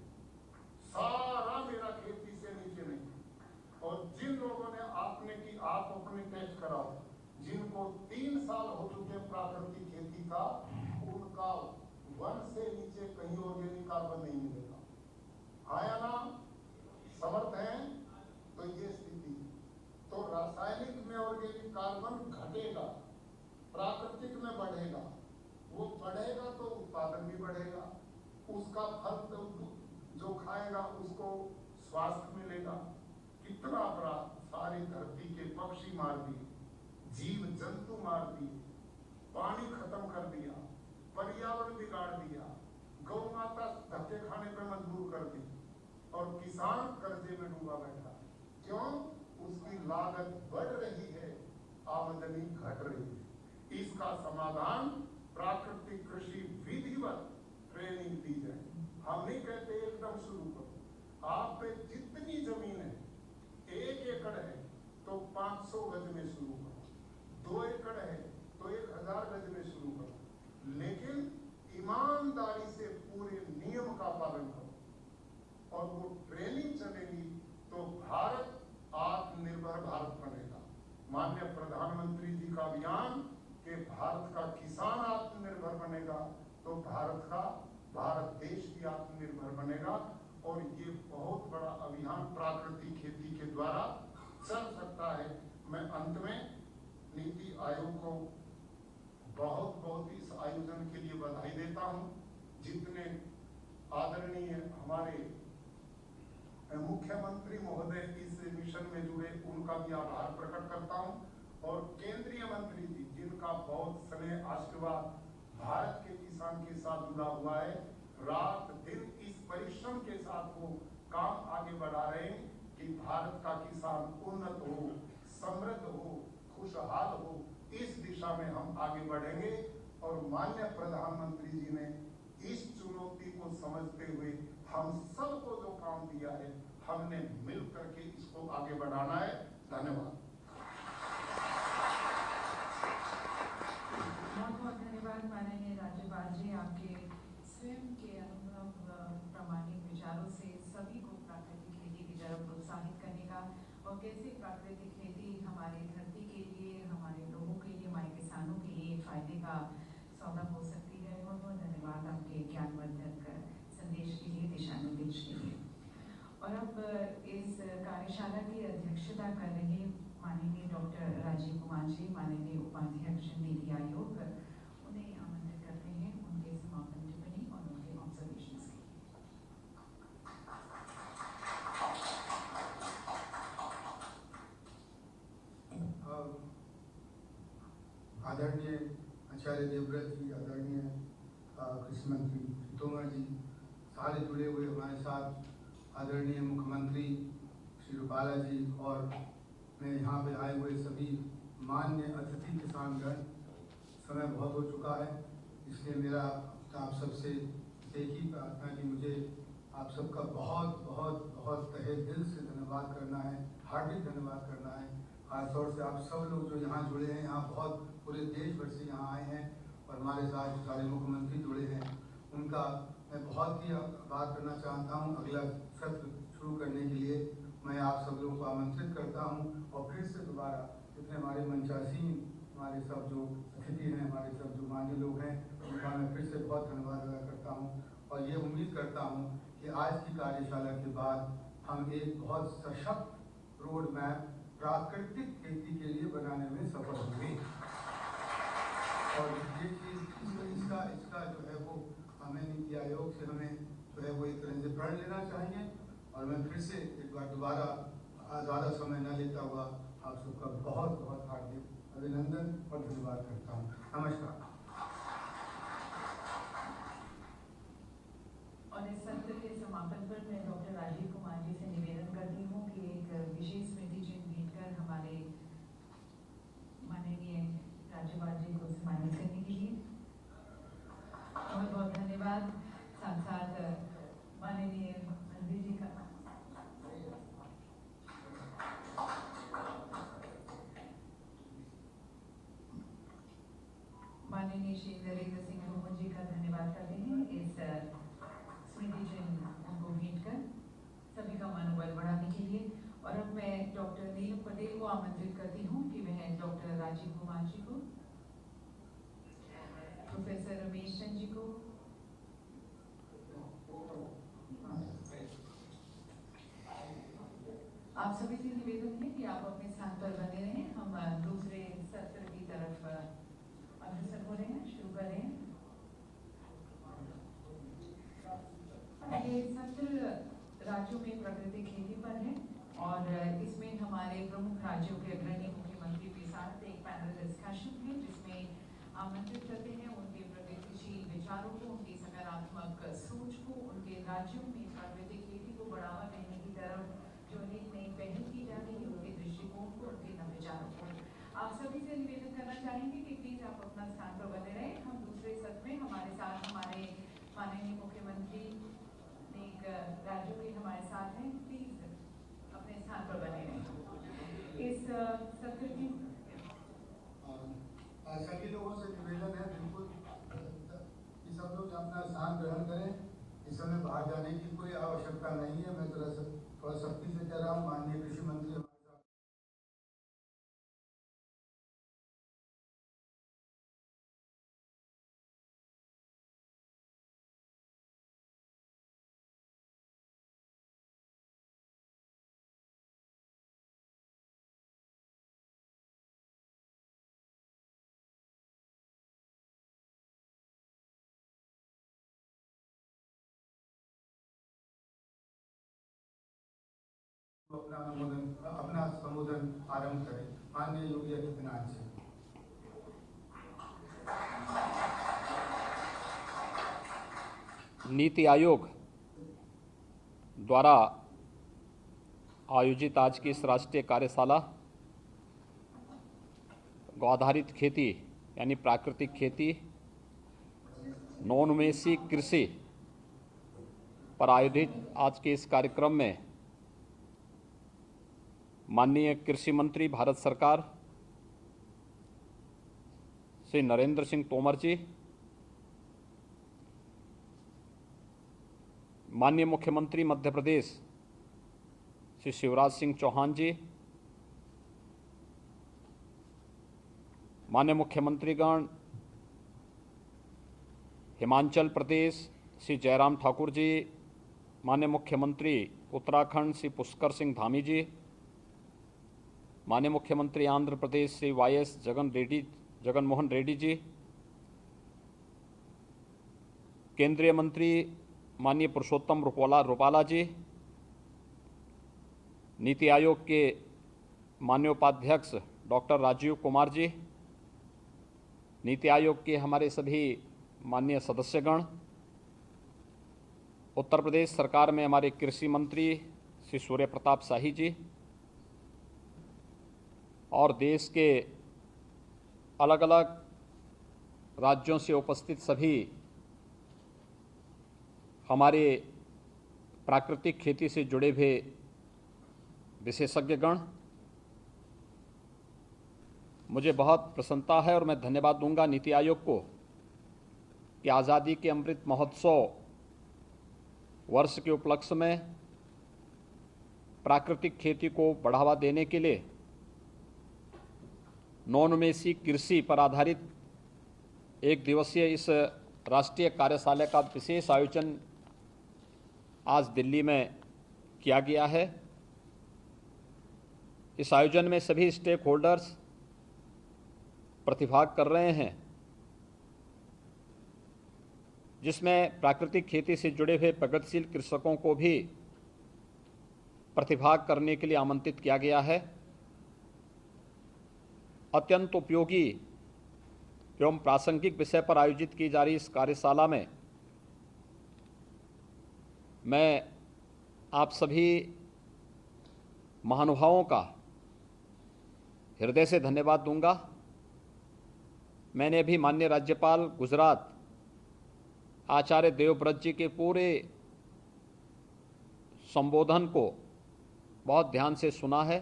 Speaker 1: सारा मेरा खेती से नीचे नहीं। और जिन लोगों ने आपने की, आप अपने टेस्ट कराओ, जिनको 3 साल हो चुके प्राकृतिक खेती का, उनका 1 से नीचे कहीं ऑर्गेनिक कार्बन नहीं मिलेगा। आया ना? समर्थ है? तो ये स्थिति। तो रासायनिक में ऑर्गेनिक कार्बन घटेगा, प्राकृतिक में बढ़ेगा। वो बढ़ेगा तो उत्पादन भी बढ़ेगा, उसका फल तो जो खाएगा उसको स्वास्थ्य मिलेगा। कितना अपराध, सारी धरती के पक्षी मार दिए, जीव जंतु मार दिए, पानी खत्म कर दिया, पर्यावरण बिगाड़ दिया, गौ माता धक्के खाने पर मजबूर कर दी और किसान कर्जे में डूबा बैठा। क्यों? उसकी लागत बढ़ रही है, आमदनी घट रही है। इसका समाधान प्राकृतिक कृषि विधिवत ट्रेनिंग दी जाए। हम नहीं कहते एकदम शुरू करो। आप पे जितनी जमीन है, 1 एकड़ है तो 500 गज में शुरू करो, 2 एकड़ है तो 1000 गज में शुरू करो, लेकिन चल सकता है। मैं अंत में नीति आयोग को बहुत बहुत इस आयोजन के लिए बधाई देता हूं। जितने आदरणीय हमारे मुख्यमंत्री महोदय इस मिशन में जुड़े, उनका भी आभार प्रकट करता हूं। और केंद्रीय मंत्री जी, जिनका बहुत स्नेह आशीर्वाद भारत के किसान के साथ जुड़ा हुआ है, रात दिन इस परिश्रम के साथ वो काम आगे बढ़ा रहे हैं कि भारत का किसान उन्नत हो, समृद्ध हो, खुशहाल हो। इस दिशा में हम आगे बढ़ेंगे। और माननीय प्रधानमंत्री जी ने इस चुनौती को समझते हुए हम सबको जो काम दिया है, हमने मिल करके इसको आगे बढ़ाना है। धन्यवाद।
Speaker 2: बहुत बहुत धन्यवाद माननीय राज्यपाल जी, आपके स्वयं के अनुभव प्रामाणिक विचारों से सभी को प्राकृतिक खेती की तरफ प्रोत्साहित करने का, और कैसे प्राकृतिक खेती हमारे धरती के लिए, हमारे लोगों के लिए, हमारे किसानों के लिए फायदे का सौदा हो सकती है। बहुत बहुत धन्यवाद आपके ज्ञानवर्धक संदेश के लिए, दिशा निर्देश के लिए। और अब इस कार्यशाला की अध्यक्षता कर रहे माननीय डॉक्टर राजीव कुमार जी, माननीय उपाध्यक्ष नीति आयोग, उन्हें आमंत्रित करते हैं उनके समापन टिप्पणी और उनके ऑब्जर्वेशंस के लिए।
Speaker 3: आदरणीय आचार्य देवव्रत जी, आदरणीय कृषि मंत्री तोमर जी, सारे जुड़े हुए हमारे साथ आदरणीय मुख्यमंत्री श्री रूपाला जी, और मैं यहाँ पे आए हुए सभी मान्य अतिथि किसानगण। समय बहुत हो चुका है, इसलिए मेरा आप सबसे एक ही प्रार्थना कि मुझे आप सबका बहुत बहुत बहुत तहे दिल से धन्यवाद करना है, हार्दिक धन्यवाद करना है। खासतौर से आप सब लोग जो यहाँ जुड़े हैं, यहाँ बहुत पूरे देश भर से यहाँ आए हैं, और हमारे साथ जो सारे मुख्यमंत्री जुड़े हैं, उनका मैं बहुत ही आभार करना चाहता हूँ। अगला सत्र शुरू करने के लिए मैं आप सब लोगों को आमंत्रित करता हूँ, और फिर से दोबारा जितने हमारे मंचासीन, हमारे सब जो अतिथि हैं, हमारे सब जो मान्य लोग हैं, उनका मैं फिर से बहुत धन्यवाद अदा करता हूँ। और ये उम्मीद करता हूँ कि आज की कार्यशाला के बाद हम एक बहुत सशक्त रोड मैप प्राकृतिक खेती के लिए बनाने में सफल होंगे। और ये चीज़ इसका जो है वो हमें नीति आयोग से हमें जो है वो एक तरह से प्रण लेना चाहिए। और मैं फिर से एक बार दोबारा ज़्यादा समय न लेता हुआ आप सबका बहुत बहुत हार्दिक अभिनंदन और धन्यवाद करता हूँ। नमस्कार।
Speaker 2: और इस सत्र के समापन पर मैं डॉक्टर राजीव कुमार जी से निवेदन करती हूँ कि एक विशेष स्मृति चिन्ह भेंट कर हमारे माननीय राज्यपाल जी को सम्मानित करने के लिए। बहुत बहुत धन्यवाद। साथ साथ माननीय मंत्री जी का माननीय श्री नरेंद्र सिंह तोमर जी का धन्यवाद करते हैं इस स्मृति चिन्ह उनको भेंट कर सभी का मनोबल बढ़ाने के लिए। और अब मैं डॉक्टर नीलम पटेल को आमंत्रित करती हूँ कि वह डॉक्टर राजीव कुमार जी को, प्रोफेसर रमेश चंद जी को, आप सभी से निवेदन है कि आप अपने स्थान पर बने रहें। हम दूसरे सत्र की तरफ अग्रसर हो रहे हैं, शुरू कर रहे हैं। ये सत्र राज्यों में प्राकृतिक खेती पर है, और इसमें हमारे प्रमुख राज्यों के अग्रणी मुख्यमंत्री के साथ एक पैनल डिस्कशन है, जिसमें आमंत्रित करते हैं उनके प्रगतिशील विचारों को, उनकी सकारात्मक सोच को, उनके राज्यों में प्राकृतिक खेती को बढ़ावा देने की तरफ जो एक नई पहल की जा रही है, उनके दृष्टिकोण को, उनके नवविचारों को। आप सभी से निवेदन करना चाहेंगे कि प्लीज आप अपना स्थान पर बने रहें। हम दूसरे सत्र में हमारे साथ हमारे माननीय मुख्यमंत्री अनेक राज्यों के हमारे साथ हैं, प्लीज अपने स्थान पर बने रहें। इस सत्र की
Speaker 3: सभी लोगों से निवेदन है बिल्कुल कि सब लोग अपना स्थान ग्रहण करें। इस समय बाहर जाने की कोई आवश्यकता नहीं है। मैं थोड़ा सख्ती से कह रहा हूँ। माननीय कृषि मंत्री अपना संबोधन आरंभ करें। माननीय योगी आदित्यनाथ जी।
Speaker 4: नीति आयोग द्वारा आयोजित आज की इस राष्ट्रीय कार्यशाला गौ आधारित खेती यानी प्राकृतिक खेती, नॉन-इन्वेसिव कृषि पर आयोजित आज के इस कार्यक्रम में माननीय कृषि मंत्री भारत सरकार श्री नरेंद्र सिंह तोमर जी, माननीय मुख्यमंत्री मध्य प्रदेश श्री शिवराज सिंह चौहान जी, माननीय मुख्यमंत्रीगण हिमाचल प्रदेश श्री जयराम ठाकुर जी, माननीय मुख्यमंत्री उत्तराखंड श्री पुष्कर सिंह धामी जी, माननीय मुख्यमंत्री आंध्र प्रदेश श्री वाईएस जगनमोहन रेड्डी जी, केंद्रीय मंत्री माननीय पुरुषोत्तम रुपाला जी, नीति आयोग के माननीय उपाध्यक्ष डॉक्टर राजीव कुमार जी, नीति आयोग के हमारे सभी माननीय सदस्यगण, उत्तर प्रदेश सरकार में हमारे कृषि मंत्री श्री सूर्य प्रताप शाही जी और देश के अलग अलग राज्यों से उपस्थित सभी हमारे प्राकृतिक खेती से जुड़े हुए विशेषज्ञगण, मुझे बहुत प्रसन्नता है और मैं धन्यवाद दूंगा नीति आयोग को कि आज़ादी के अमृत महोत्सव वर्ष के उपलक्ष्य में प्राकृतिक खेती को बढ़ावा देने के लिए नॉन-इन्वेसिव कृषि पर आधारित एक दिवसीय इस राष्ट्रीय कार्यशाला का विशेष आयोजन आज दिल्ली में किया गया है। इस आयोजन में सभी स्टेक होल्डर्स प्रतिभाग कर रहे हैं, जिसमें प्राकृतिक खेती से जुड़े हुए प्रगतिशील कृषकों को भी प्रतिभाग करने के लिए आमंत्रित किया गया है। अत्यंत उपयोगी एवं प्रासंगिक विषय पर आयोजित की जा रही इस कार्यशाला में मैं आप सभी महानुभावों का हृदय से धन्यवाद दूंगा। मैंने अभी माननीय राज्यपाल गुजरात आचार्य देवव्रत जी के पूरे संबोधन को बहुत ध्यान से सुना है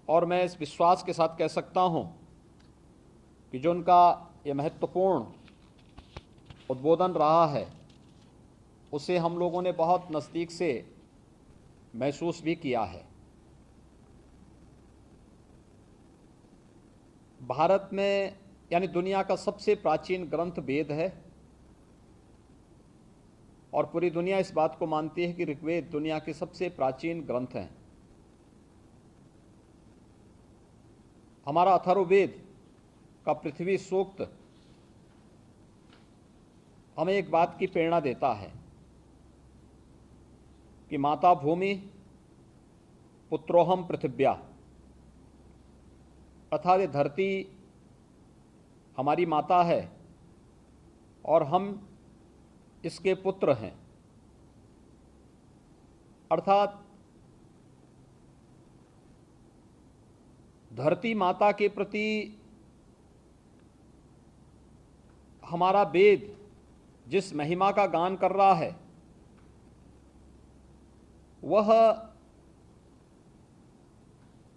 Speaker 4: और मैं इस विश्वास के साथ कह सकता हूं कि जो उनका ये महत्वपूर्ण उद्बोधन रहा है उसे हम लोगों ने बहुत नज़दीक से महसूस भी किया है। भारत में यानी दुनिया का सबसे प्राचीन ग्रंथ वेद है और पूरी दुनिया इस बात को मानती है कि ऋग्वेद दुनिया के सबसे प्राचीन ग्रंथ हैं। हमारा अथर्ववेद का पृथ्वी सूक्त हमें एक बात की प्रेरणा देता है कि माता भूमि पुत्रोहम पृथिव्या, अर्थात ये धरती हमारी माता है और हम इसके पुत्र हैं। अर्थात धरती माता के प्रति हमारा वेद जिस महिमा का गान कर रहा है वह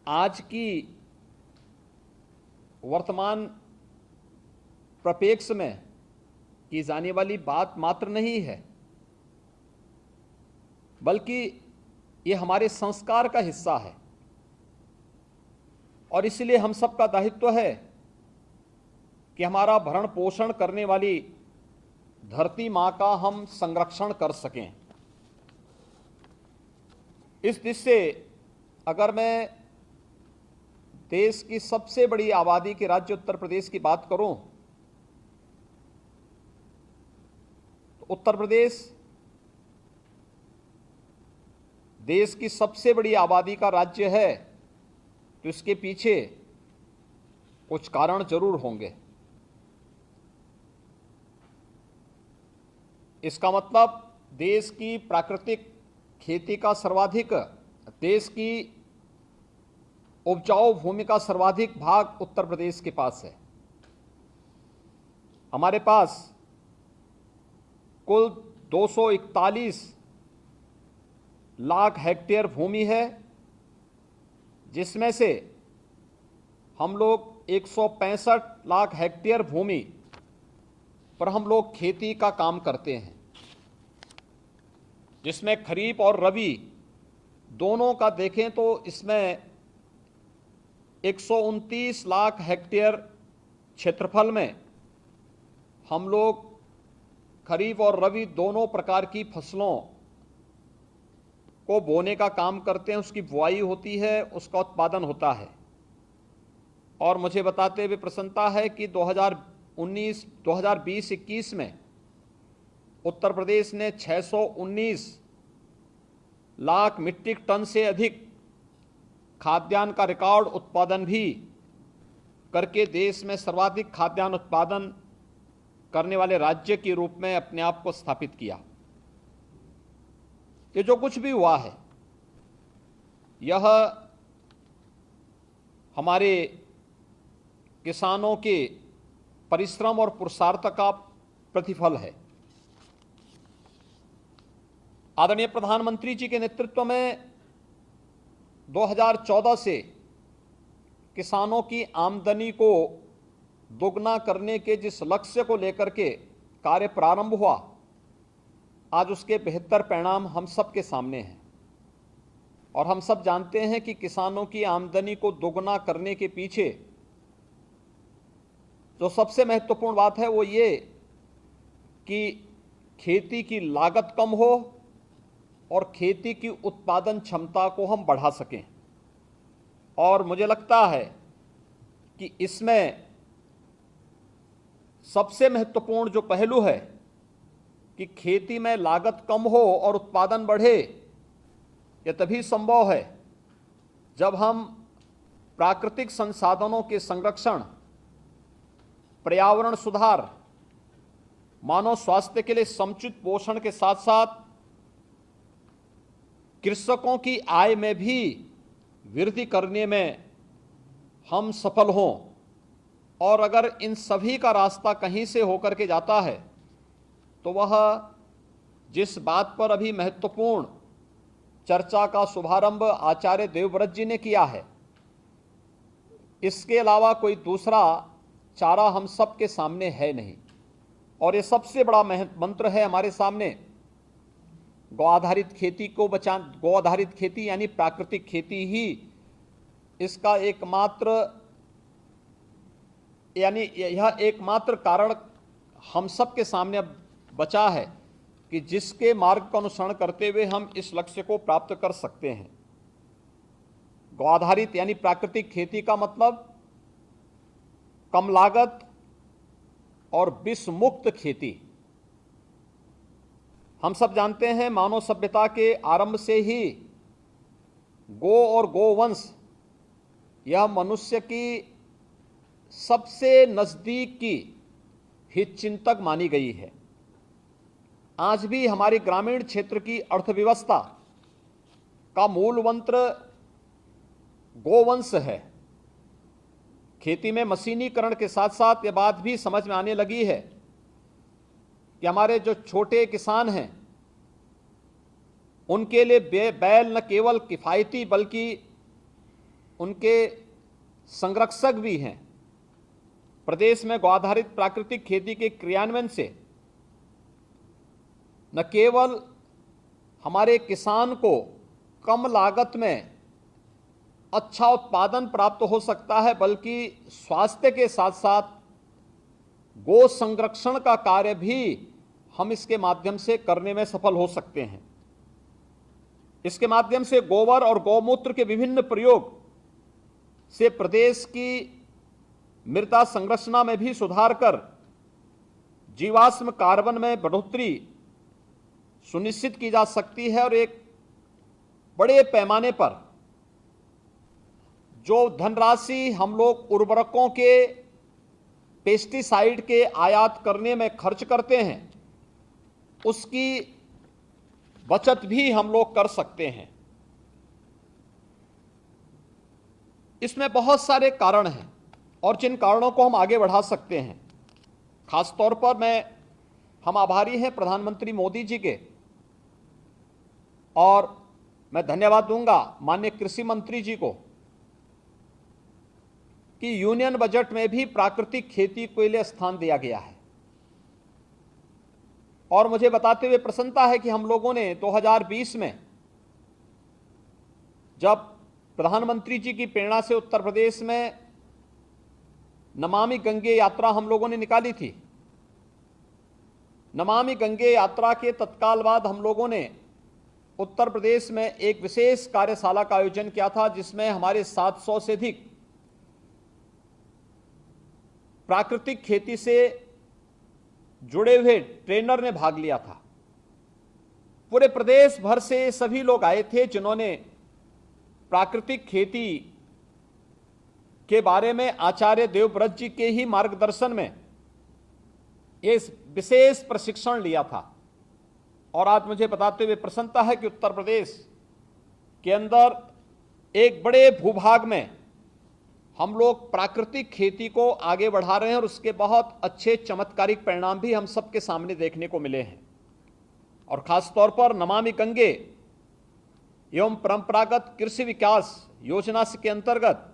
Speaker 4: आज की वर्तमान प्रपेक्ष में की जाने वाली बात मात्र नहीं है, बल्कि ये हमारे संस्कार का हिस्सा है और इसलिए हम सबका दायित्व है कि हमारा भरण पोषण करने वाली धरती मां का हम संरक्षण कर सकें। इस दृष्टि से अगर मैं देश की सबसे बड़ी आबादी के राज्य उत्तर प्रदेश की बात करूं तो उत्तर प्रदेश देश की सबसे बड़ी आबादी का राज्य है तो इसके पीछे कुछ कारण जरूर होंगे। इसका मतलब देश की प्राकृतिक खेती का सर्वाधिक, देश की उपजाऊ भूमि का सर्वाधिक भाग उत्तर प्रदेश के पास है। हमारे पास कुल 241 लाख हेक्टेयर भूमि है, जिसमें से हम लोग 165 लाख हेक्टेयर भूमि पर हम लोग खेती का काम करते हैं, जिसमें खरीफ और रबी दोनों का देखें तो इसमें 129 लाख हेक्टेयर क्षेत्रफल में हम लोग खरीफ और रबी दोनों प्रकार की फसलों को बोने का काम करते हैं। उसकी बुआई होती है, उसका उत्पादन होता है। और मुझे बताते हुए प्रसन्नता है कि 2020-21 में उत्तर प्रदेश ने 619 लाख मीट्रिक टन से अधिक खाद्यान्न का रिकॉर्ड उत्पादन भी करके देश में सर्वाधिक खाद्यान्न उत्पादन करने वाले राज्य के रूप में अपने आप को स्थापित किया। ये जो कुछ भी हुआ है, यह हमारे किसानों के परिश्रम और पुरुषार्थ का प्रतिफल है। आदरणीय प्रधानमंत्री जी के नेतृत्व में 2014 से किसानों की आमदनी को दोगुना करने के जिस लक्ष्य को लेकर के कार्य प्रारंभ हुआ, आज उसके बेहतर परिणाम हम सब के सामने हैं। और हम सब जानते हैं कि किसानों की आमदनी को दोगुना करने के पीछे जो सबसे महत्वपूर्ण बात है वो ये कि खेती की लागत कम हो और खेती की उत्पादन क्षमता को हम बढ़ा सकें। और मुझे लगता है कि इसमें सबसे महत्वपूर्ण जो पहलू है कि खेती में लागत कम हो और उत्पादन बढ़े, यह तभी संभव है जब हम प्राकृतिक संसाधनों के संरक्षण, पर्यावरण सुधार, मानव स्वास्थ्य के लिए समुचित पोषण के साथ साथ कृषकों की आय में भी वृद्धि करने में हम सफल हों। और अगर इन सभी का रास्ता कहीं से होकर के जाता है तो वह जिस बात पर अभी महत्वपूर्ण चर्चा का शुभारंभ आचार्य देवव्रत जी ने किया है, इसके अलावा कोई दूसरा चारा हम सब के सामने है नहीं। और ये सबसे बड़ा मंत्र है हमारे सामने, गौ आधारित खेती को बचा, गौ आधारित खेती यानी प्राकृतिक खेती ही इसका एकमात्र, यानी यह एकमात्र कारण हम सब के सामने अब बचा है कि जिसके मार्ग का अनुसरण करते हुए हम इस लक्ष्य को प्राप्त कर सकते हैं। गौ आधारित यानी प्राकृतिक खेती का मतलब कम लागत और विष मुक्त खेती। हम सब जानते हैं मानव सभ्यता के आरंभ से ही गो और गोवंश यह मनुष्य की सबसे नजदीक की हितचिंतक मानी गई है। आज भी हमारी ग्रामीण क्षेत्र की अर्थव्यवस्था का मूल मंत्र गोवंश है। खेती में मशीनीकरण के साथ साथ यह बात भी समझ में आने लगी है कि हमारे जो छोटे किसान हैं उनके लिए बैल न केवल किफ़ायती बल्कि उनके संरक्षक भी हैं। प्रदेश में गौ आधारित प्राकृतिक खेती के क्रियान्वयन से न केवल हमारे किसान को कम लागत में अच्छा उत्पादन प्राप्त हो सकता है, बल्कि स्वास्थ्य के साथ साथ गो संरक्षण का कार्य भी हम इसके माध्यम से करने में सफल हो सकते हैं। इसके माध्यम से गोबर और गौमूत्र के विभिन्न प्रयोग से प्रदेश की मृदा संरचना में भी सुधार कर जीवाश्म कार्बन में बढ़ोतरी सुनिश्चित की जा सकती है और एक बड़े पैमाने पर जो धनराशि हम लोग उर्वरकों के, पेस्टिसाइड के आयात करने में खर्च करते हैं, उसकी बचत भी हम लोग कर सकते हैं। इसमें बहुत सारे कारण हैं और जिन कारणों को हम आगे बढ़ा सकते हैं, खासतौर पर हम आभारी हैं प्रधानमंत्री मोदी जी के, और मैं धन्यवाद दूंगा माननीय कृषि मंत्री जी को कि यूनियन बजट में भी प्राकृतिक खेती के लिए स्थान दिया गया है। और मुझे बताते हुए प्रसन्नता है कि हम लोगों ने 2020 में जब प्रधानमंत्री जी की प्रेरणा से उत्तर प्रदेश में नमामि गंगे यात्रा हम लोगों ने निकाली थी, नमामि गंगे यात्रा के तत्काल बाद हम लोगों ने उत्तर प्रदेश में एक विशेष कार्यशाला का आयोजन किया था, जिसमें हमारे 700 से अधिक प्राकृतिक खेती से जुड़े हुए ट्रेनर ने भाग लिया था। पूरे प्रदेश भर से सभी लोग आए थे जिन्होंने प्राकृतिक खेती के बारे में आचार्य देवव्रत जी के ही मार्गदर्शन में ये विशेष प्रशिक्षण लिया था। और आज मुझे बताते हुए प्रसन्नता है कि उत्तर प्रदेश के अंदर एक बड़े भूभाग में हम लोग प्राकृतिक खेती को आगे बढ़ा रहे हैं और उसके बहुत अच्छे चमत्कारिक परिणाम भी हम सबके सामने देखने को मिले हैं। और खास तौर पर नमामि गंगे एवं परंपरागत कृषि विकास योजना के अंतर्गत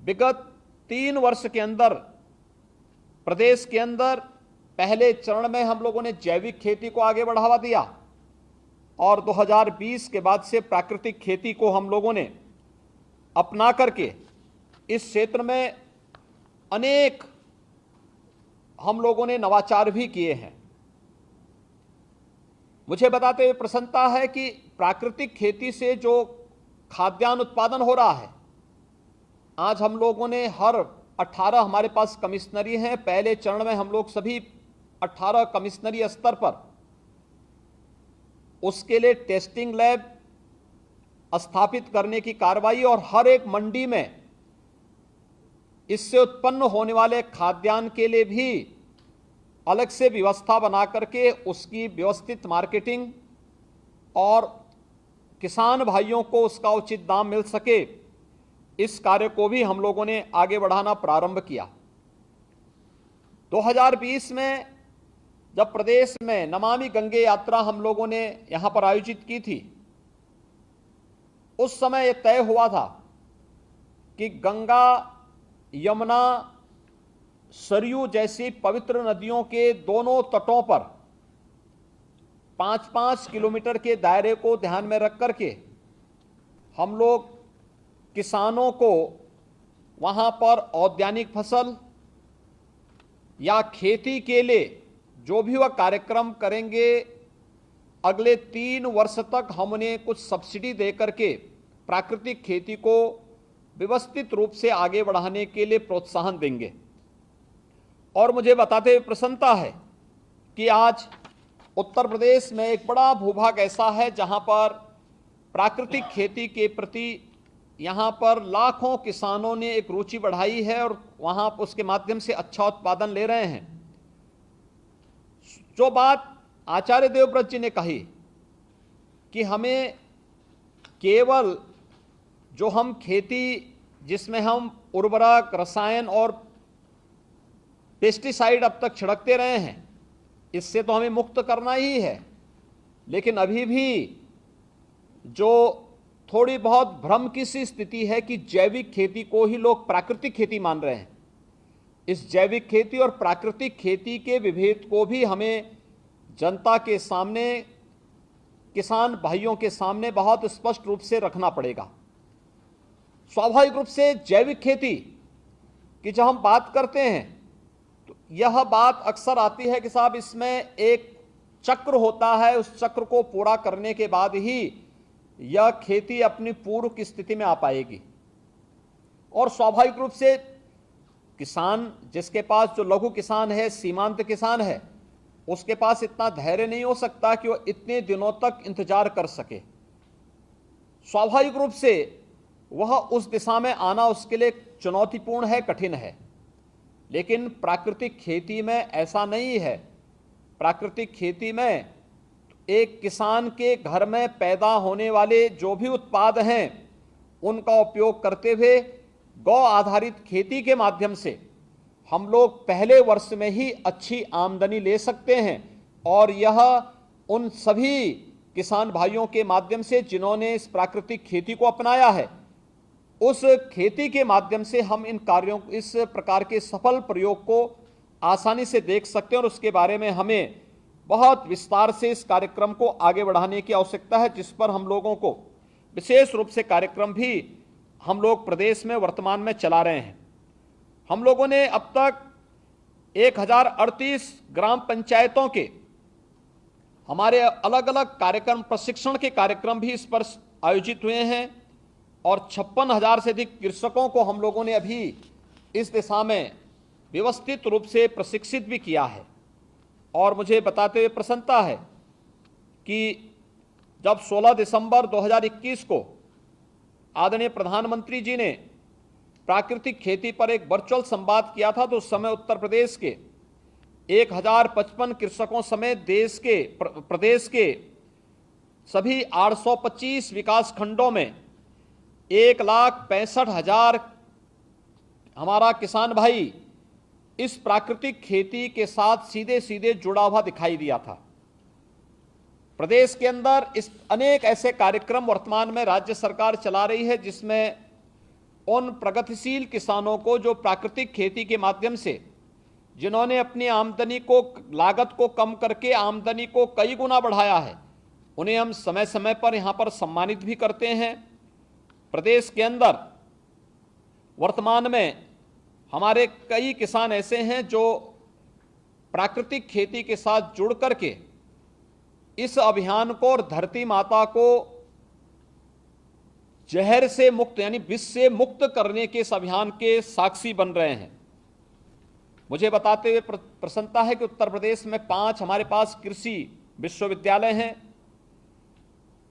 Speaker 4: विगत 3 वर्ष के अंदर प्रदेश के अंदर पहले चरण में हम लोगों ने जैविक खेती को आगे बढ़ावा दिया और 2020 के बाद से प्राकृतिक खेती को हम लोगों ने अपना करके इस क्षेत्र में अनेक हम लोगों ने नवाचार भी किए हैं। मुझे बताते हुए प्रसन्नता है कि प्राकृतिक खेती से जो खाद्यान्न उत्पादन हो रहा है, आज हम लोगों ने हर 18 हमारे पास कमिश्नरी हैं। पहले चरण में हम लोग सभी 18 कमिश्नरी स्तर पर उसके लिए टेस्टिंग लैब स्थापित करने की कार्रवाई और हर एक मंडी में इससे उत्पन्न होने वाले खाद्यान्न के लिए भी अलग से व्यवस्था बना करके उसकी व्यवस्थित मार्केटिंग और किसान भाइयों को उसका उचित दाम मिल सके, इस कार्य को भी हम लोगों ने आगे बढ़ाना प्रारंभ किया। 2020 में जब प्रदेश में नमामि गंगे यात्रा हम लोगों ने यहां पर आयोजित की थी, उस समय यह तय हुआ था कि गंगा, यमुना, सरयू जैसी पवित्र नदियों के दोनों तटों पर 5-5 किलोमीटर के दायरे को ध्यान में रख करके हम लोग किसानों को वहां पर औद्यानिक फसल या खेती के लिए जो भी वह कार्यक्रम करेंगे, अगले 3 वर्ष तक हम उन्हें कुछ सब्सिडी दे करके प्राकृतिक खेती को व्यवस्थित रूप से आगे बढ़ाने के लिए प्रोत्साहन देंगे। और मुझे बताते हुए प्रसन्नता है कि आज उत्तर प्रदेश में एक बड़ा भूभाग ऐसा है जहां पर प्राकृतिक खेती के प्रति यहां पर लाखों किसानों ने एक रुचि बढ़ाई है और वहां उसके माध्यम से अच्छा उत्पादन ले रहे हैं। जो बात आचार्य देवव्रत जी ने कही कि हमें केवल जो हम खेती जिसमें हम उर्वरक, रसायन और पेस्टिसाइड अब तक छिड़कते रहे हैं, इससे तो हमें मुक्त करना ही है, लेकिन अभी भी जो थोड़ी बहुत भ्रम की सी स्थिति है कि जैविक खेती को ही लोग प्राकृतिक खेती मान रहे हैं। इस जैविक खेती और प्राकृतिक खेती के विभेद को भी हमें जनता के सामने, किसान भाइयों के सामने बहुत स्पष्ट रूप से रखना पड़ेगा। स्वाभाविक रूप से जैविक खेती की जब हम बात करते हैं तो यह बात अक्सर आती है कि साहब इसमें एक चक्र होता है, उस चक्र को पूरा करने के बाद ही यह खेती अपनी पूर्व की स्थिति में आ पाएगी। और स्वाभाविक रूप से किसान जिसके पास, जो लघु किसान है, सीमांत किसान है, उसके पास इतना धैर्य नहीं हो सकता कि वह इतने दिनों तक इंतजार कर सके। स्वाभाविक रूप से वह उस दिशा में आना उसके लिए चुनौतीपूर्ण है, कठिन है। लेकिन प्राकृतिक खेती में ऐसा नहीं है। प्राकृतिक खेती में एक किसान के घर में पैदा होने वाले जो भी उत्पाद हैं उनका उपयोग करते हुए गौ आधारित खेती के माध्यम से हम लोग पहले वर्ष में ही अच्छी आमदनी ले सकते हैं। और यह उन सभी किसान भाइयों के माध्यम से जिन्होंने इस प्राकृतिक खेती को अपनाया है, उस खेती के माध्यम से हम इन कार्यों, इस प्रकार के सफल प्रयोग को आसानी से देख सकते हैं। और उसके बारे में हमें बहुत विस्तार से इस कार्यक्रम को आगे बढ़ाने की आवश्यकता है, जिस पर हम लोगों को विशेष रूप से कार्यक्रम भी हम लोग प्रदेश में वर्तमान में चला रहे हैं। हम लोगों ने अब तक 1038 ग्राम पंचायतों के हमारे अलग अलग कार्यक्रम, प्रशिक्षण के कार्यक्रम भी इस पर आयोजित हुए हैं और 56,000 से अधिक कृषकों को हम लोगों ने अभी इस दिशा में व्यवस्थित रूप से प्रशिक्षित भी किया है। और मुझे बताते हुए प्रसन्नता है कि जब 16 दिसंबर 2021 को आदरणीय प्रधानमंत्री जी ने प्राकृतिक खेती पर एक वर्चुअल संवाद किया था, तो उस समय उत्तर प्रदेश के 1055 कृषकों समेत प्रदेश के सभी 825 विकास खंडों में 1,65,000 हमारा किसान भाई इस प्राकृतिक खेती के साथ सीधे सीधे जुड़ा हुआ दिखाई दिया था। प्रदेश के अंदर इस अनेक ऐसे कार्यक्रम वर्तमान में राज्य सरकार चला रही है, जिसमें उन प्रगतिशील किसानों को जो प्राकृतिक खेती के माध्यम से जिन्होंने अपनी आमदनी को, लागत को कम करके आमदनी को कई गुना बढ़ाया है, उन्हें हम समय समय पर यहाँ पर सम्मानित भी करते हैं। प्रदेश के अंदर वर्तमान में हमारे कई किसान ऐसे हैं जो प्राकृतिक खेती के साथ जुड़ करके इस अभियान को और धरती माता को जहर से मुक्त यानी विष से मुक्त करने के इस अभियान के साक्षी बन रहे हैं। मुझे बताते हुए प्रसन्नता है कि उत्तर प्रदेश में 5 हमारे पास कृषि विश्वविद्यालय हैं,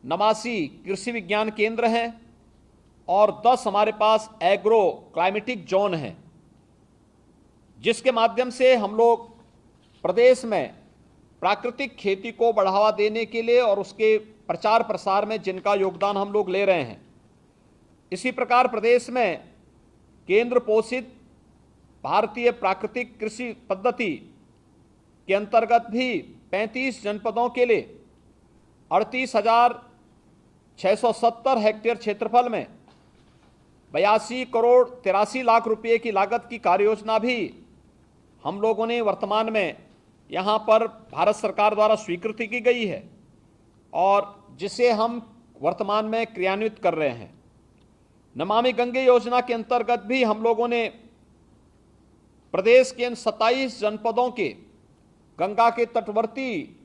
Speaker 4: 89 कृषि विज्ञान केंद्र हैं और 10 हमारे पास एग्रो क्लाइमेटिक जोन हैं, जिसके माध्यम से हम लोग प्रदेश में प्राकृतिक खेती को बढ़ावा देने के लिए और उसके प्रचार प्रसार में जिनका योगदान हम लोग ले रहे हैं। इसी प्रकार प्रदेश में केंद्र पोषित भारतीय प्राकृतिक कृषि पद्धति के अंतर्गत भी 35 जनपदों के लिए 38,670 हेक्टेयर क्षेत्रफल में 82 करोड़ 83 लाख रुपए की लागत की कार्ययोजना भी हम लोगों ने वर्तमान में यहाँ पर भारत सरकार द्वारा स्वीकृति की गई है और जिसे हम वर्तमान में क्रियान्वित कर रहे हैं। नमामि गंगे योजना के अंतर्गत भी हम लोगों ने प्रदेश के इन 27 जनपदों के गंगा के तटवर्ती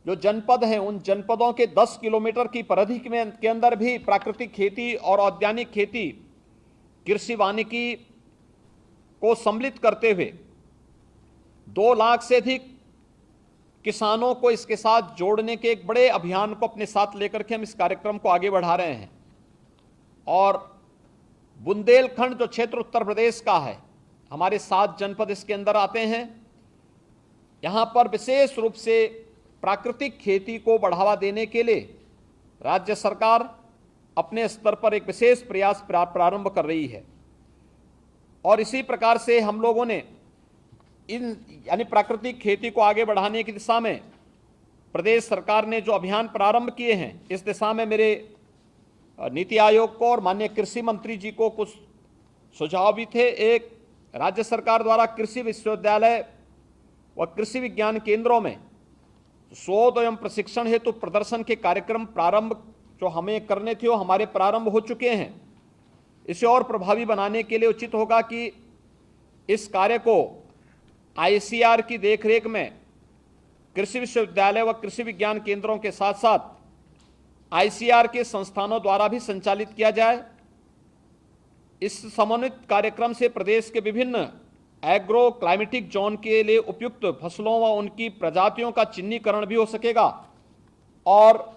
Speaker 4: जो जनपद हैं, उन जनपदों के 10 किलोमीटर की परिधि के अंदर भी प्राकृतिक खेती और औद्यानिक खेती, कृषि वानिकी को सम्मिलित करते हुए 2 लाख से अधिक किसानों को इसके साथ जोड़ने के एक बड़े अभियान को अपने साथ लेकर के हम इस कार्यक्रम को आगे बढ़ा रहे हैं। और बुंदेलखंड जो क्षेत्र उत्तर प्रदेश का है, हमारे 7 जनपद इसके अंदर आते हैं। यहाँ पर विशेष रूप से प्राकृतिक खेती को बढ़ावा देने के लिए राज्य सरकार अपने स्तर पर एक विशेष प्रयास प्रारंभ कर रही है। और इसी प्रकार से हम लोगों ने इन यानी प्राकृतिक खेती को आगे बढ़ाने की दिशा में प्रदेश सरकार ने जो अभियान प्रारंभ किए हैं, इस दिशा में मेरे नीति आयोग को और माननीय कृषि मंत्री जी को कुछ सुझाव भी थे। एक, राज्य सरकार द्वारा कृषि विश्वविद्यालय व कृषि विज्ञान केंद्रों में शोध एवं प्रशिक्षण हेतु प्रदर्शन के कार्यक्रम प्रारंभ जो हमें करने थे वो हमारे प्रारंभ हो चुके हैं। इसे और प्रभावी बनाने के लिए उचित होगा कि इस कार्य को ICAR की देखरेख में कृषि विश्वविद्यालय व कृषि विज्ञान केंद्रों के साथ साथ ICAR के संस्थानों द्वारा भी संचालित किया जाए। इस समन्वित कार्यक्रम से प्रदेश के विभिन्न एग्रो क्लाइमेटिक जोन के लिए उपयुक्त फसलों व उनकी प्रजातियों का चिन्हीकरण भी हो सकेगा और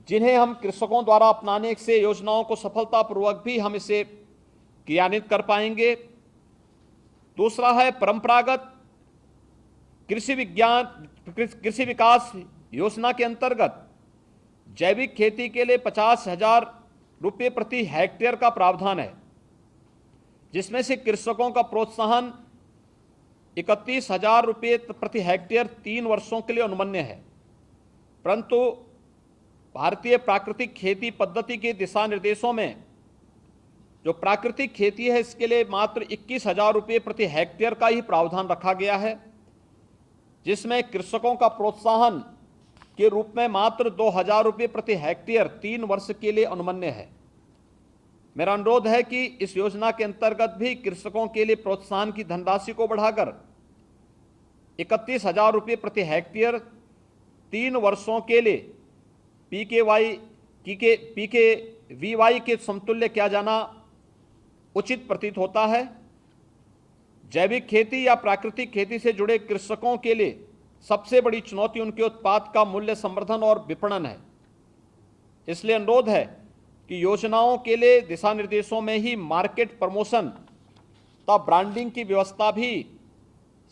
Speaker 4: जिन्हें हम कृषकों द्वारा अपनाने से योजनाओं को सफलतापूर्वक भी हम इसे क्रियान्वित कर पाएंगे। दूसरा है रुपये कृषि विकास योजना के अंतर्गत जैविक खेती के लिए 50,000 रुपये प्रति हेक्टेयर का प्रावधान है, जिसमें से कृषकों का प्रोत्साहन 31,000 रुपये प्रति हेक्टेयर 3 वर्षों के लिए अनुमन्य है। परंतु भारतीय प्राकृतिक खेती पद्धति के दिशा निर्देशों में जो प्राकृतिक खेती है इसके लिए मात्र 21,000 रुपये प्रति हेक्टेयर का ही प्रावधान रखा गया है, जिसमें कृषकों का प्रोत्साहन के रूप में मात्र 2,000 रुपये प्रति हेक्टेयर 3 वर्ष के लिए अनुमन्य है। मेरा अनुरोध है कि इस योजना के अंतर्गत भी कृषकों के लिए प्रोत्साहन की धनराशि को बढ़ाकर 31,000 रुपये प्रति हेक्टेयर 3 वर्षों के लिए पीकेवीवाई के समतुल्य किया जाना उचित प्रतीत होता है। जैविक खेती या प्राकृतिक खेती से जुड़े कृषकों के लिए सबसे बड़ी चुनौती उनके उत्पाद का मूल्य संवर्धन और विपणन है। इसलिए अनुरोध है कि योजनाओं के लिए दिशा निर्देशों में ही मार्केट प्रमोशन तथा ब्रांडिंग की व्यवस्था भी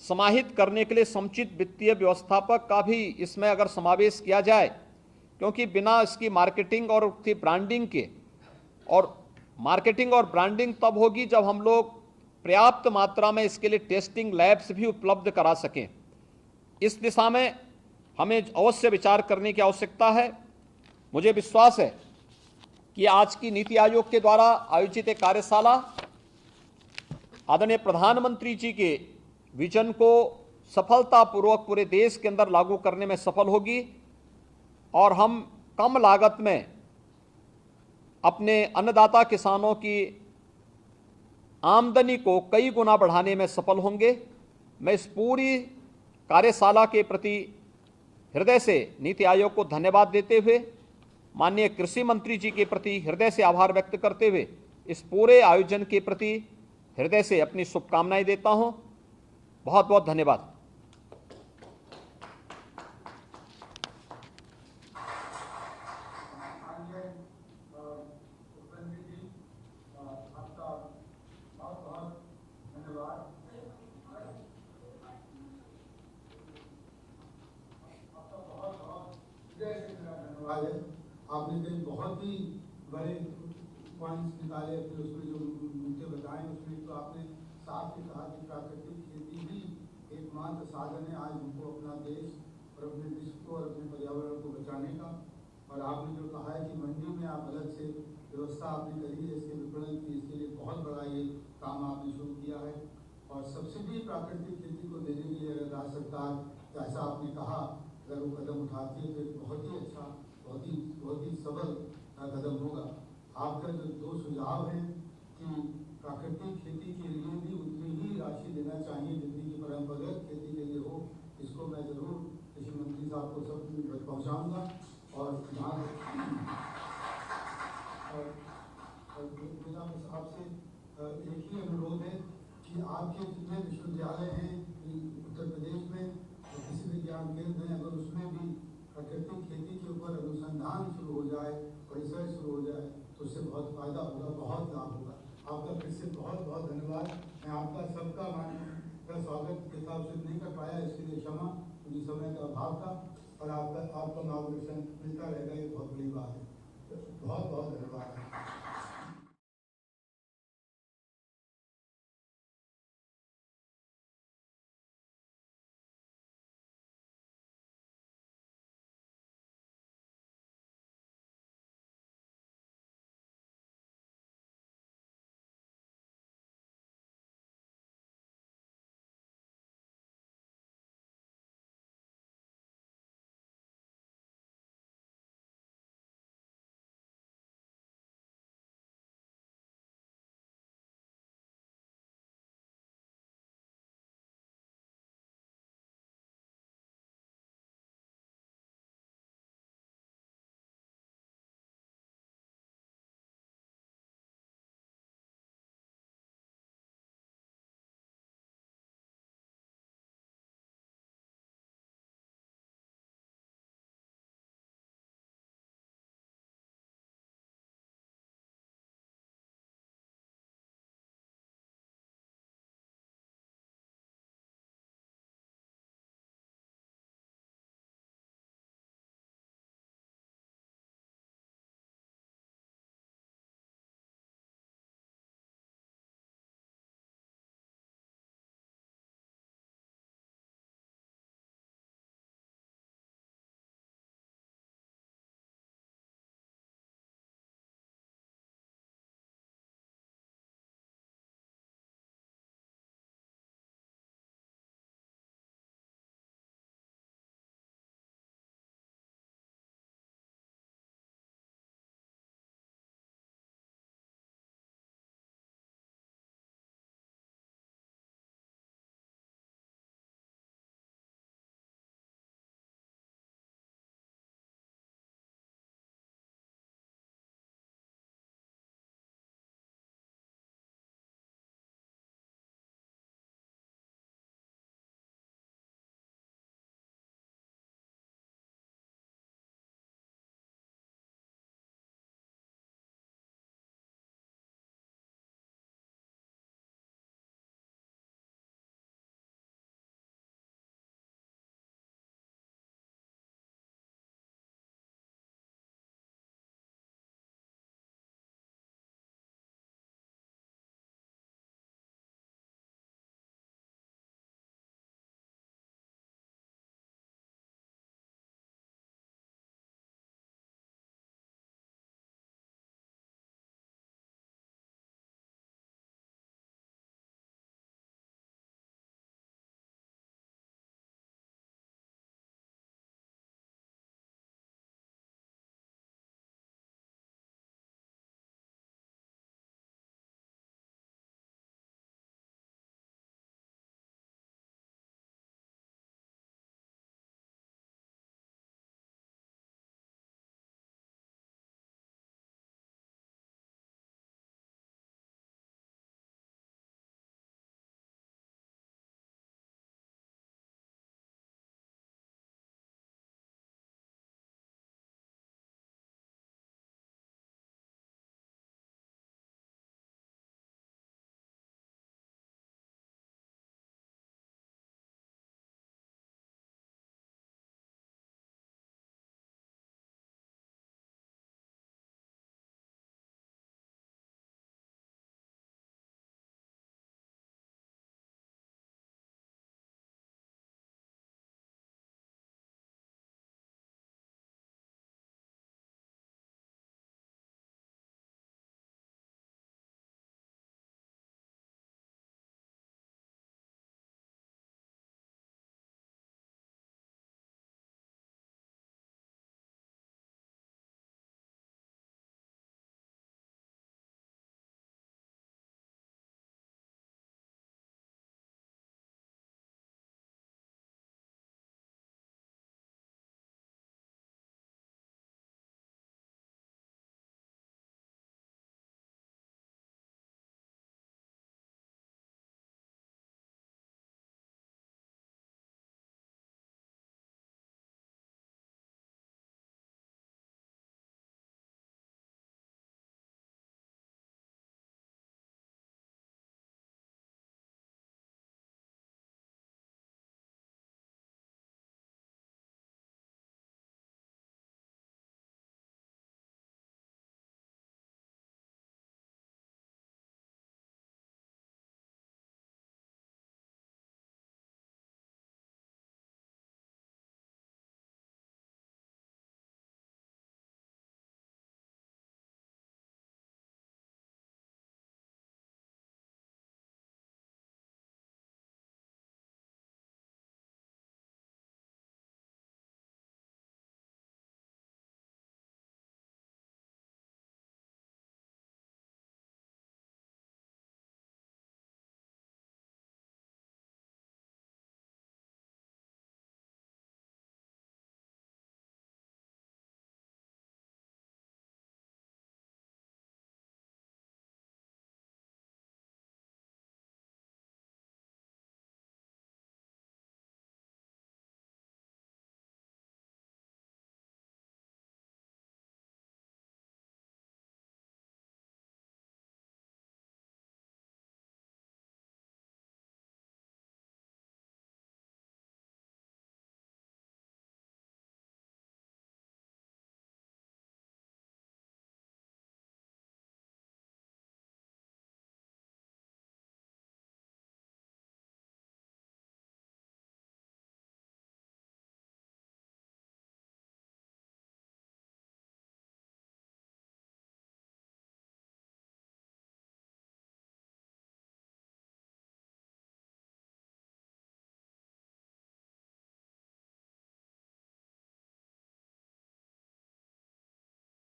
Speaker 4: समाहित करने के लिए समुचित वित्तीय व्यवस्थापक का भी इसमें अगर समावेश किया जाए, क्योंकि बिना इसकी मार्केटिंग और मार्केटिंग और ब्रांडिंग तब होगी जब हम लोग पर्याप्त मात्रा में इसके लिए टेस्टिंग लैब्स भी उपलब्ध करा सकें। इस दिशा में हमें अवश्य विचार करने की आवश्यकता है। मुझे विश्वास है कि आज की नीति आयोग के द्वारा आयोजित एक कार्यशाला आदरणीय प्रधानमंत्री जी के विजन को सफलतापूर्वक पूरे देश के अंदर लागू करने में सफल होगी और हम कम लागत में अपने अन्नदाता किसानों की आमदनी को कई गुना बढ़ाने में सफल होंगे। मैं इस पूरी कार्यशाला के प्रति हृदय से नीति आयोग को धन्यवाद देते हुए माननीय कृषि मंत्री जी के प्रति हृदय से आभार व्यक्त करते हुए इस पूरे आयोजन के प्रति हृदय से अपनी शुभकामनाएं देता हूं। बहुत बहुत धन्यवाद।
Speaker 3: आपने कई बहुत ही बड़े पॉइंट्स निकाले, फिर उसमें जो मुद्दे बताए उसमें तो आपने साफ ही कहा कि प्राकृतिक खेती ही एकमात्र साधन है आज हमको अपना देश और अपने विश्व को और अपने पर्यावरण को बचाने का। और आपने जो कहा है कि मंडी में आप अलग से व्यवस्था आपने करी है इसके विपणन की, इसके लिए बहुत बड़ा ये काम आपने शुरू किया है। और सब्सिडी प्राकृतिक खेती को देने के लिए अगर राज्य सरकार जैसा आपने कहा अगर वो कदम उठाती है तो एक बहुत ही अच्छा बहुत ही सबल कदम होगा। आपका जो 2 सुझाव हैं कि प्राकृतिक खेती के लिए भी उतनी ही राशि देना चाहिए जितनी की परंपरागत खेती के लिए हो, इसको मैं जरूर कृषि मंत्री साहब को सब पहुँचाऊँगा। और मेरा आपसे एक ही अनुरोध है कि आपके जितने विश्वविद्यालय हैं उत्तर प्रदेश में कृषि विज्ञान केंद्र हैं, अगर उसमें भी प्राकृतिक खेती के ऊपर अनुसंधान शुरू हो जाए और रिसर्च शुरू हो जाए तो उससे बहुत फायदा होगा, बहुत लाभ होगा। आपका फिर से बहुत बहुत धन्यवाद। मैं आपका सबका माननीय स्वागत के साथ से नहीं कर पाया, इसके लिए क्षमा, क्योंकि समय का अभाव था। और आपका मार्गदर्शन मिलता रहेगा, ये बहुत बड़ी बात है। बहुत बहुत धन्यवाद।